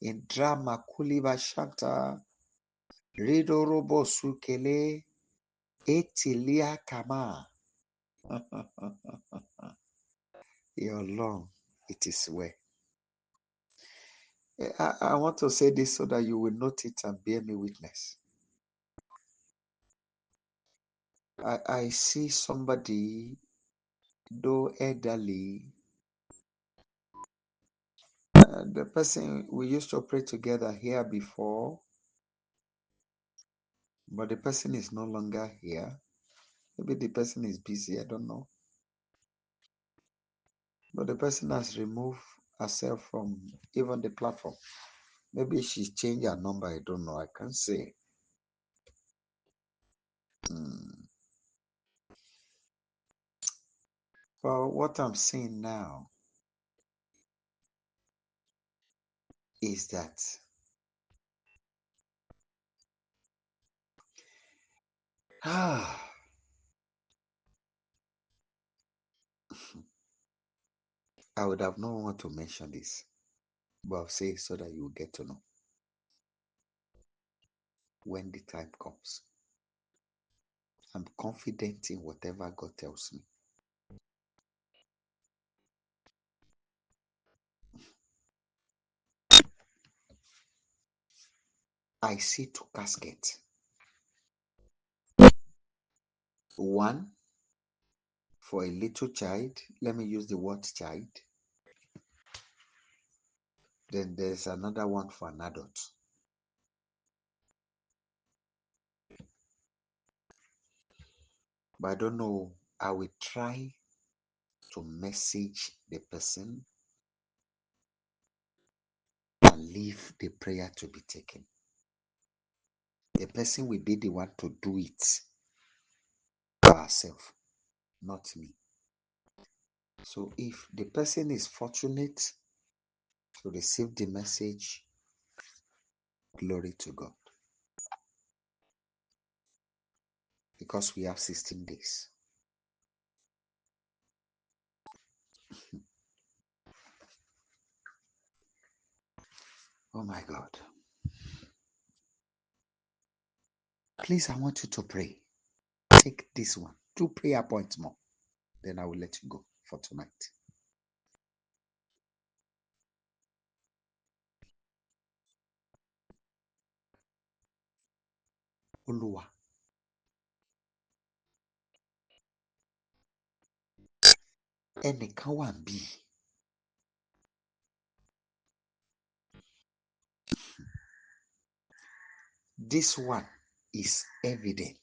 Speaker 1: Indrama kuliba shanta. Rido robo sukele. Etilia kama. Your long, it is well. I want to say this so that you will note it and bear me witness. I see somebody, though elderly, the person we used to pray together here before, but the person is no longer here. Maybe the person is busy, I don't know. But the person has removed herself from even the platform. Maybe she's changed her number, I don't know, I can't say. But what I'm saying now is that I would have not want to mention this, but I'll say it so that you will get to know when the time comes. I'm confident in whatever God tells me. I see two caskets. One for a little child. Let me use the word child. Then there's another one for an adult. But I don't know. I will try to message the person and leave the prayer to be taken. The person will be the one to do it by herself, not me. So if the person is fortunate to receive the message, glory to God. Because we have 16 days. Oh my God. Please, I want you to pray. Take this one. 2 prayer points more. Then I will let you go for tonight. Oluwa. Ẹnìkan wà bí. This one is evident.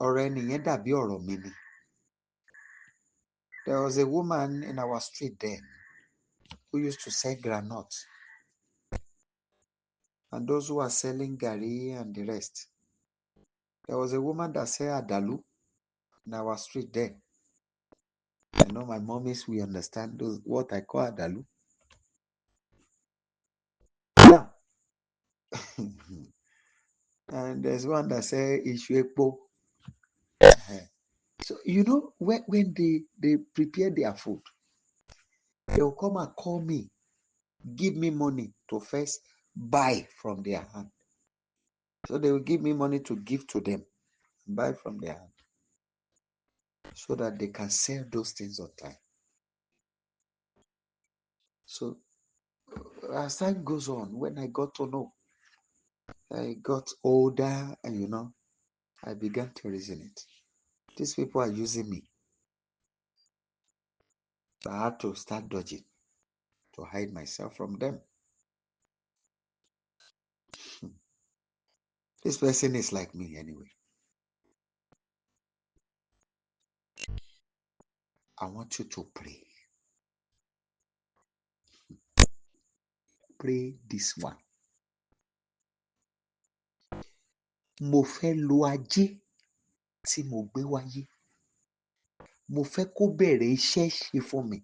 Speaker 1: Ọ̀rọ̀ ẹnìyẹn dàbí ọ̀rọ̀ mi ni. There was a woman in our street then who used to sell groundnut. And those who are selling gari and the rest. There was a woman that said Adalu in our street there. I know my mommies will understand what I call Adalu. Now, and there's one that say Ishwepo. So you know when they prepare their food, they will come and call me, give me money to first buy from their hand. So they will give me money to give to them, buy from their hand, so that they can sell those things on time. So as time goes on, when I got to know, I got older, and I began to reason it. These people are using me. So I had to start dodging to hide myself from them. This person is like me anyway. I want you to pray. Pray this one. Mo fẹ́ lo ajé tí mo gbé wáyé. Mo fẹ́ kó bẹ̀rẹ̀ iṣẹ́ ṣe fún mi.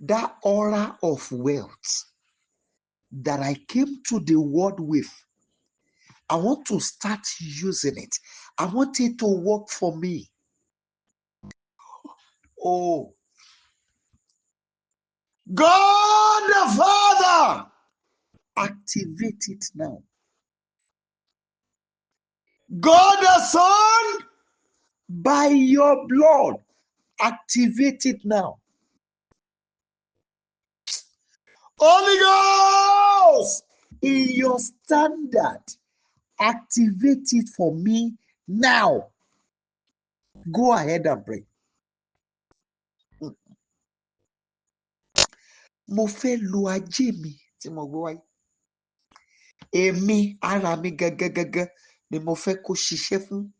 Speaker 1: That aura of wealth that I came to the world with, I want to start using it. I want it to work for me. Oh, God the Father, activate it now. God the Son, by your blood, activate it now. Holy Ghost, in your standard, activate it for me now. Go ahead and pray. Mo fẹ́ lo ajé mi tí mo gbé wáyé. Èmi ara mi gẹ́gẹ́gẹ́gẹ́ ni mo fẹ́ kó ṣiṣẹ́ fún.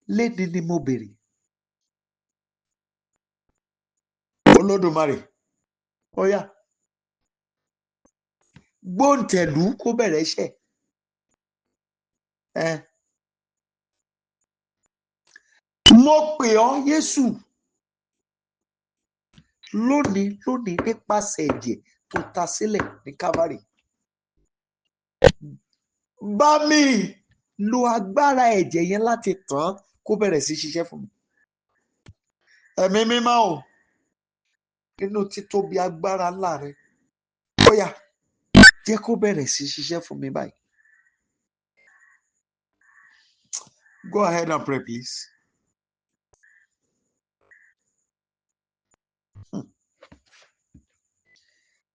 Speaker 1: Léni ni mo bèrè. Olódùmarè, ó yá. Gbóǹtẹ̀lú kó bẹ̀rẹ̀ iṣẹ́. Mo pè ọ́ Jésù lónìí nípasẹ̀ ẹ̀jẹ̀ tó ta sílẹ̀ ní Calvary. Bá mi lo agbára ẹ̀jẹ̀ yẹn láti tàn án kó bẹ̀rẹ̀ sí ṣiṣẹ́ fún mi. Ẹ̀mí mímọ́ o, nínú títóbi agbára ńlá rẹ, ó yá, jẹ́ kó bẹ̀rẹ̀ sí ṣiṣẹ́ fún mi báyìí. Go ahead and pray, please.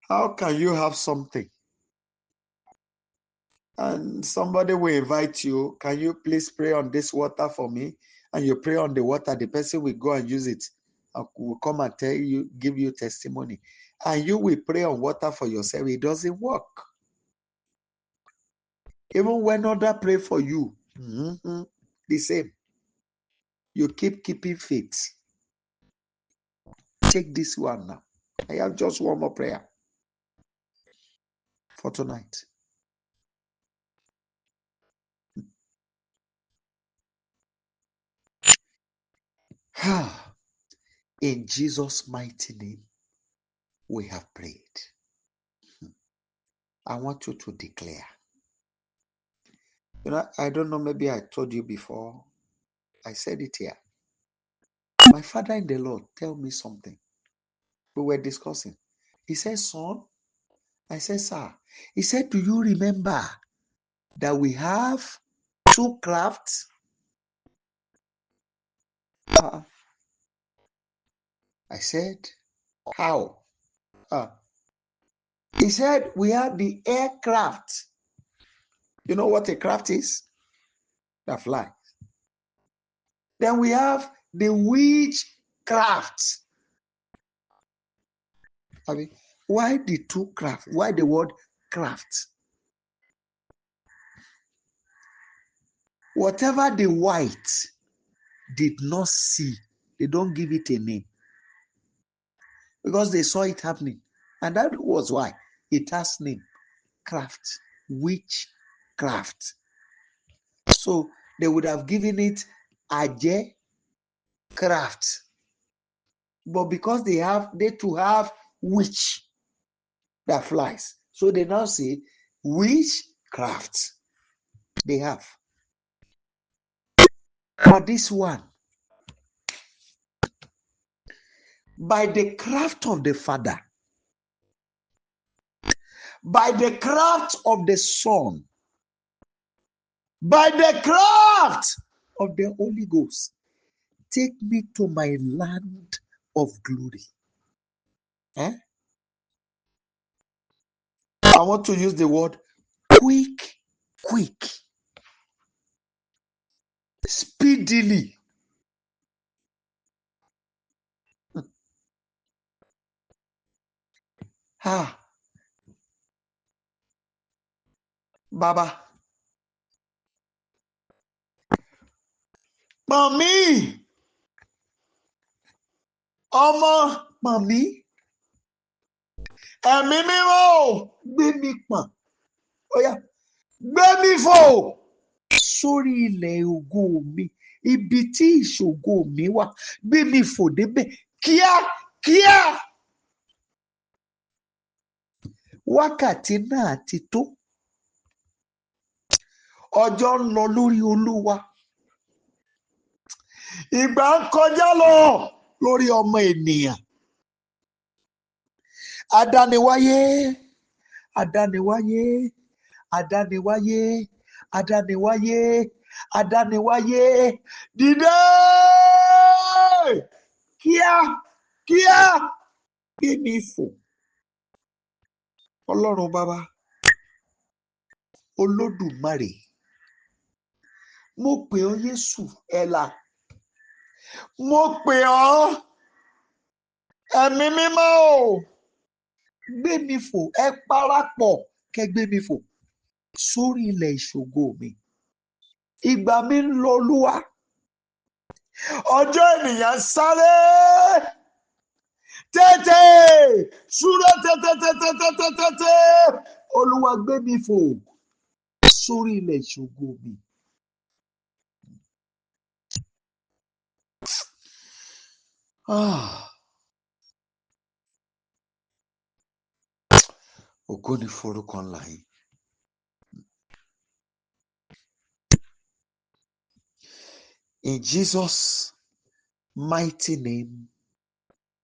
Speaker 1: How can you have something and somebody will invite you? Can you please pray on this water for me? And you pray on the water, the person will go and use it and will come and tell you, give you testimony. And you will pray on water for yourself. It doesn't work. Even when others pray for you, the same. You keeping faith. Take this one now. I have just one more prayer for tonight. In Jesus' mighty name, we have prayed. I want you to declare. I don't know, maybe I told you before. I said it here. My father in the Lord tell me something. We were discussing. He said, son. I said, sir. He said, do you remember that we have two crafts? I said, how? He said, we have the aircraft. You know what a craft is? That fly. Then we have the witchcraft. I mean, why the two craft? Why the word craft? Whatever the white did not see, they don't give it a name. Because they saw it happening. And that was why it has name. Craft. Witchcraft. So they would have given it Aje craft. But because they too have witch that flies. So they now say witchcraft. They have. But this one, by the craft of the Father, by the craft of the Son, by the craft of the Holy Ghost. Take me to my land of glory. I want to use the word quick, speedily. Baba. Mommy. Ọmọ, mommy. Ẹ̀mí mímọ́ gbé mi pọ̀n. Oya, gbé mi fò sórí ilẹ̀ ògo mi. Ibi tí ìṣògo mi wà, gbé mi fò débẹ̀ kíá. Wákàtí náà ti tó. Ọjọ́ ń lọ lórí Olúwa. Ìgbà ń kọjá lọ lórí ọmọ ènìyàn. Adániwáyé, dìde kíá gbé mi fò. Ọlọ́run bàbá, Olódùmarè, mo pè ọ́ Jésù ẹ̀là, mo pè ọ́ ẹ̀mí mímọ́ o, gbé mi fò, ẹ parapọ̀ kẹ́ gbé mi fò sórí ilẹ̀ ìṣògo mi. Ìgbà mi ń lọ Olúwa, ọjọ́ ènìyàn sáré, tètè súré tètè, Olúwa gbé mi fò sórí ilẹ̀ ìṣògo mi. Ògo ni forúkọ ńlá yìí. In Jesus' mighty name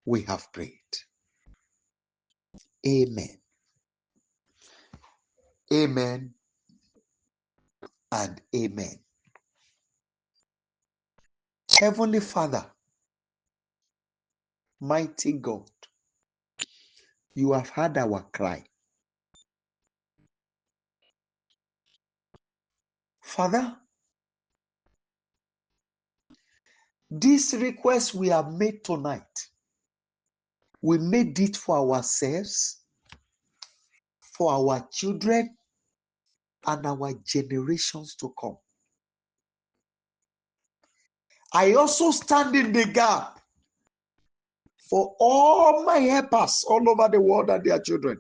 Speaker 1: we have prayed. Amen. Amen and amen. Heavenly Father, mighty God, you have heard our cry. Father, this request we have made tonight, we made it for ourselves, for our children, and our generations to come. I also stand in the gap for all my helpers all over the world and their children.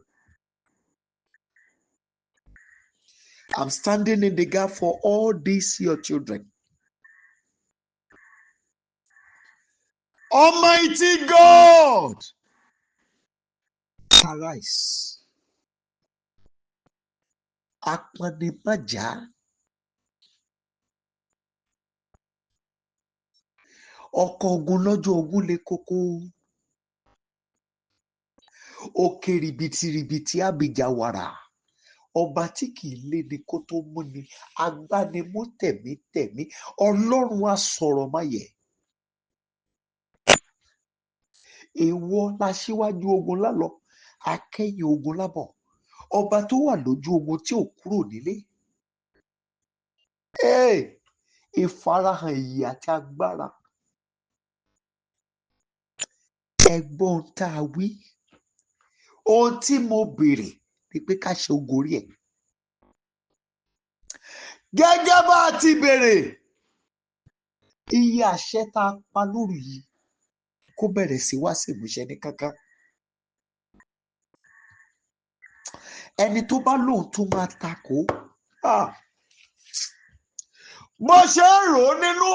Speaker 1: I'm standing in the gap for all these your children. Almighty God, arise. Apanimaja. Ọkọ̀ ogun lọ́jọ́ ogun le koko. Òkè rìbìtìrìbìtì àbìjà wàrà. Ọba tí kì í lé ni kó tó mú ni. Agbánimú tẹ̀mítẹ̀mí. Ọlọ́run asọ̀rọ̀ máyẹ̀. Èèwọ̀ láṣíwájú ogun lálọ. Akẹ́yìn ogun lábọ̀. Ọba tó wà lójú ogun tí ò kúrò nílé. Ìfarahàn ìyè àti agbára. Ẹ̀gbọ́n tá a wí. Ohun tí mo béèrè ni pé ká ṣe ogórí ẹ̀. Gẹ́gẹ́ bá a ti béèrè, iye àṣẹ tá a pa lóru yìí kó bẹ̀rẹ̀ sí wá sí ìmúṣẹ ní kánkán. Ẹni tó bá lóun tún máa takò, bó ṣe ń rò ó nínú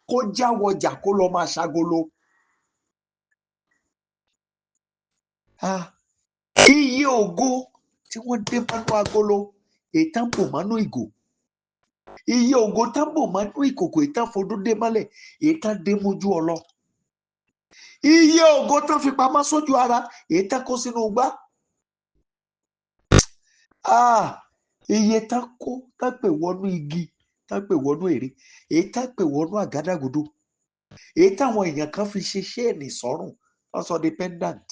Speaker 1: kó jáwọjà kó lọ máa ṣagolo. Iye ògo tí wọ́n dé mọ́nú agolo, èyí tán bò mọ́nú ìgò. Iye ògo tán bò mọ́nú ìkòkò, èyí tán fodún dé mọ́lẹ̀, èyí tán dé mójú ọlọ. Iye ògo tán fi pamọ́ sójú ara, èyí tán kó sínú igbá. Iye tán kó, tán pè wọnú igi, tán pè wọnú ère, èyí tán pè wọnú àgádágodo, èyí táwọn èèyàn kan fi ṣe ṣéènì sọ́rùn, wọ́n sọ di pendant,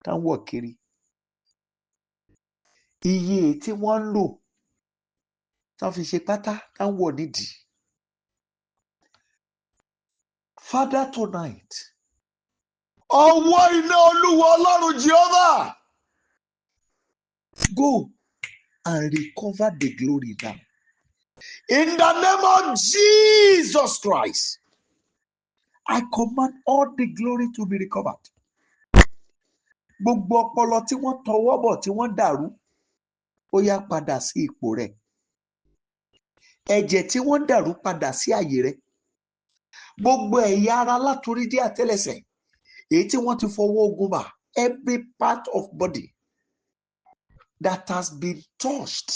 Speaker 1: tán wọ̀ kiri. Iye tí wọ́n ń lò, tán fi ṣe pátá, tán wọ̀ nídìí. Father, tonight, ọwọ́ iná Olúwa Ọlọ́run Jehovah, go and recover the glory now. In the name of Jesus Christ, I command all the glory to be recovered. Gbogbo ọpọlọ tí wọ́n tọwọ́ bọ̀ tí wọ́n dàrú, ó yá padà sí ipò rẹ̀. Ẹ̀jẹ̀ tí wọ́n dàrú padà sí àyè rẹ̀. Gbogbo ẹ̀yà ara látòrí dé àtẹ́lẹsẹ̀, èyí tí wọ́n ti fọwọ́ ogun bà, every part of body that has been touched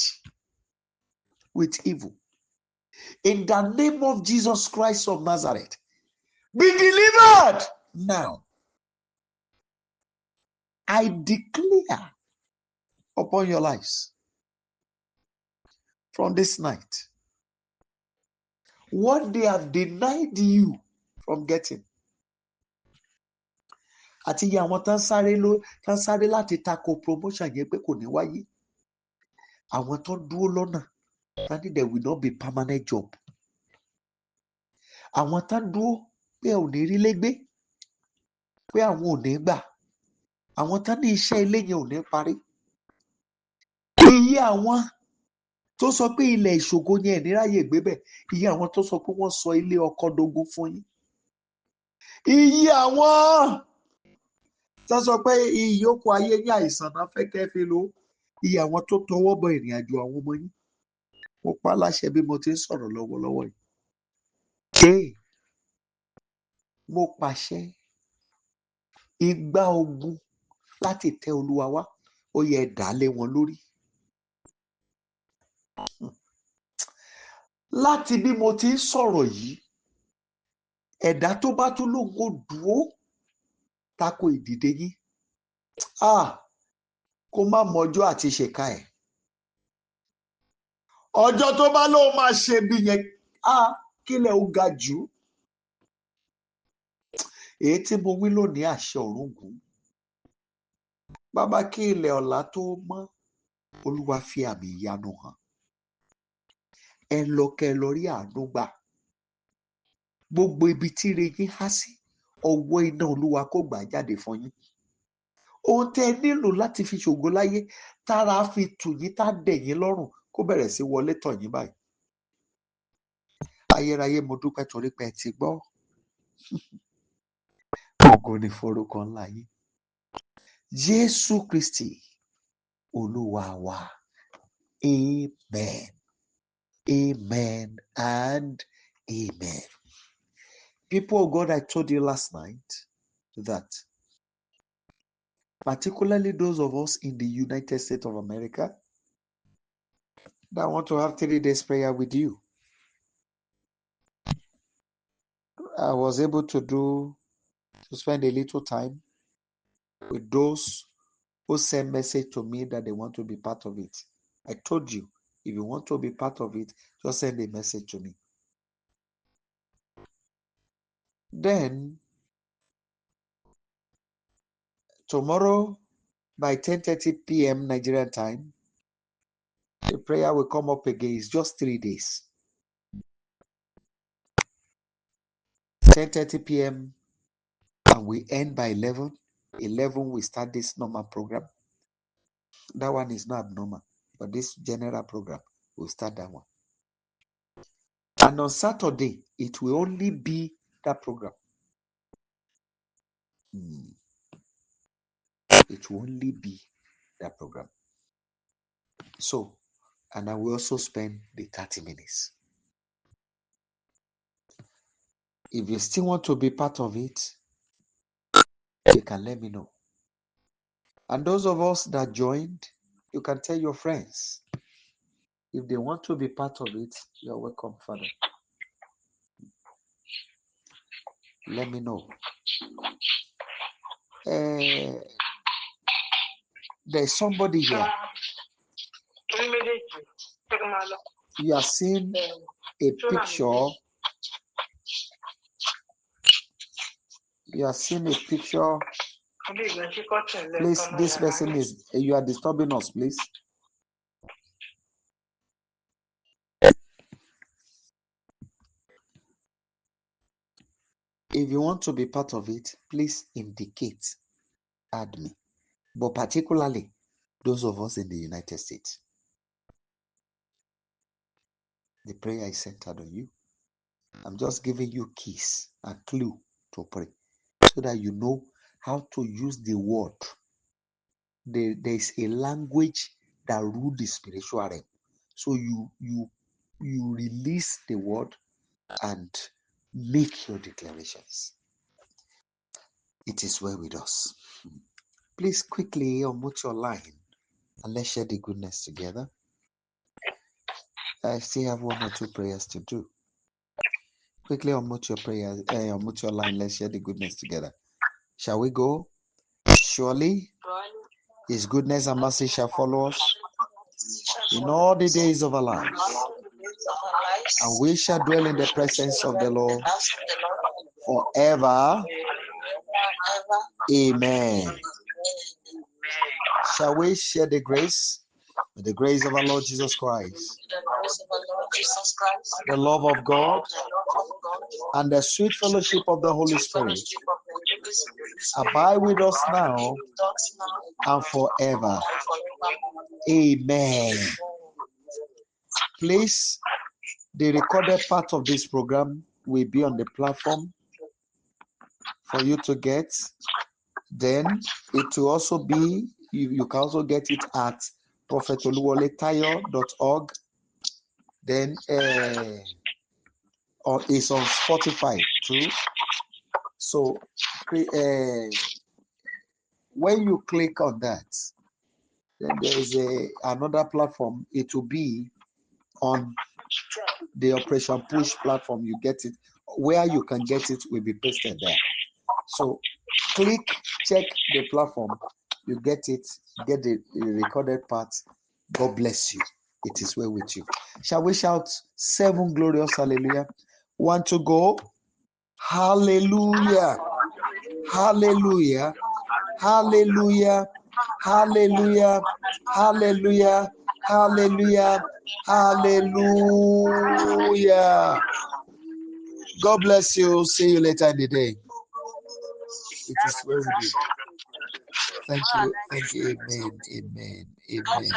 Speaker 1: with evil. In the name of Jesus Christ of Nazareth, be delivered now. I declare upon your lives from this night, what they have denied you from getting. Àti iye àwọn tán sáré láti tako promotion yẹn pé kò ní wáyé. Àwọn tó dúró lọ́nà, tán ní there will not be permanent job. Àwọn tán dúró pé ò ní rí légbé, pé àwọn ò ní gbà. Àwọn tán ní iṣẹ́ ilé yẹn ò ní parí. Iye àwọn tó sọ pé ilẹ̀ ìṣògo yẹn ẹ̀ ní ráyè gbé bẹ̀. Iye àwọn tó sọ pé wọ́n sọ ilé ọkọ dogun fún yín. Iye àwọn tó sọ pé ìyókù ayé ní àìsàn náà fẹ́ kẹ́ fi lò. Iye àwọn tó tọwọ́ bọ ìrìn àjò àwọn ọmọ yín. Mo pa láṣẹ bí mo ti ń sọ̀rọ̀ lọ́wọ́lọ́wọ́ yìí. Mo pàṣẹ igbá ogun láti tẹ Olúwa wá, ó yẹ dà lé wọn lórí. Láti bí mo ti ń sọ̀rọ̀ yìí, ẹ̀dá tó bá tún lóun kò dúró tako ìdìde yín, kó má mọjọ́ àti ṣèkà ẹ̀. Ọjọ́ tó bá lóun máa ṣe bí yẹn, kílẹ̀ ó ga jù. Èyí tí mo wí lónìí àṣẹ ọ̀run gùn. Bàbá, kí ilẹ̀ ọ̀la tó mọ́, Olúwa fi àmì ìyanu hàn. Ẹ lọ kẹ́ lọ rí àánú gbà. Gbogbo ibi tí ire yín há sí, ọwọ́ iná Olúwa kó gbà jáde fún yín. Ohun tẹ́ ẹ nílò láti fi ṣògo láyé, tára fi tù yín, tá dẹ̀ yín lọ́rùn, kó bẹ̀rẹ̀ sí wọlé tọ̀ yín báyìí. Ayérayé, mo dúpẹ́ torí pé ẹ ti gbọ́. Ògo ni forúkọ ńlá yín. Jésù Kristi, Olúwa wa. Amen. Amen and amen. People of God, I told you last night that particularly those of us in the United States of America that want to have 3 days prayer with you. I was able to spend a little time with those who send message to me that they want to be part of it. I told you, if you want to be part of it, just send a message to me. Then, tomorrow by 10:30 p.m. Nigerian time, the prayer will come up again. It's just 3 days. 10:30 p.m. and we end by 11. 11 we start this normal program. That one is not abnormal, but this general program, we'll start that one. And on Saturday, it will only be that program. It will only be that program. So, and I will also spend the 30 minutes. If you still want to be part of it, you can let me know. And those of us that joined, you can tell your friends. If they want to be part of it, you're welcome, Father. Let me know. There's somebody here. You are seeing a picture. You are seeing a picture. Please, this person is, you are disturbing us, please. If you want to be part of it, please indicate, add me. But particularly those of us in the United States. The prayer is centered on you. I'm just giving you keys and clue to pray so that you know how to use the word. There is a language that rules the spiritual realm. So you release the word and make your declarations. It is well with us. Please quickly unmute your line and let's share the goodness together. I still have 1 or 2 prayers to do. Quickly unmute your prayers, unmute your line. Let's share the goodness together. Shall we go? Surely His goodness and mercy shall follow us in all the days of our lives, and we shall dwell in the presence of the Lord forever. Amen. Shall we share the grace? With the grace of our Lord Jesus Christ, the love of God, and the sweet fellowship of the Holy Spirit abide with us now and forever. Amen. Please, the recorded part of this program will be on the platform for you to get. Then it will also be, you can also get it at prophetoluwoletayo.org. Then it's on Spotify too. So when you click on that, then there is another platform. It will be on the Operation Push platform. You get it. Where you can get it will be pasted there. So click, check the platform. You get it, get the recorded part. God bless you. It is well with you. Shall we shout 7 glorious hallelujah? 1 to go. Hallelujah. Hallelujah. Hallelujah. Hallelujah. Hallelujah. Hallelujah. Hallelujah. God bless you. See you later in the day. It is well with you. Thank you. Thank you. Amen. Amen. Amen.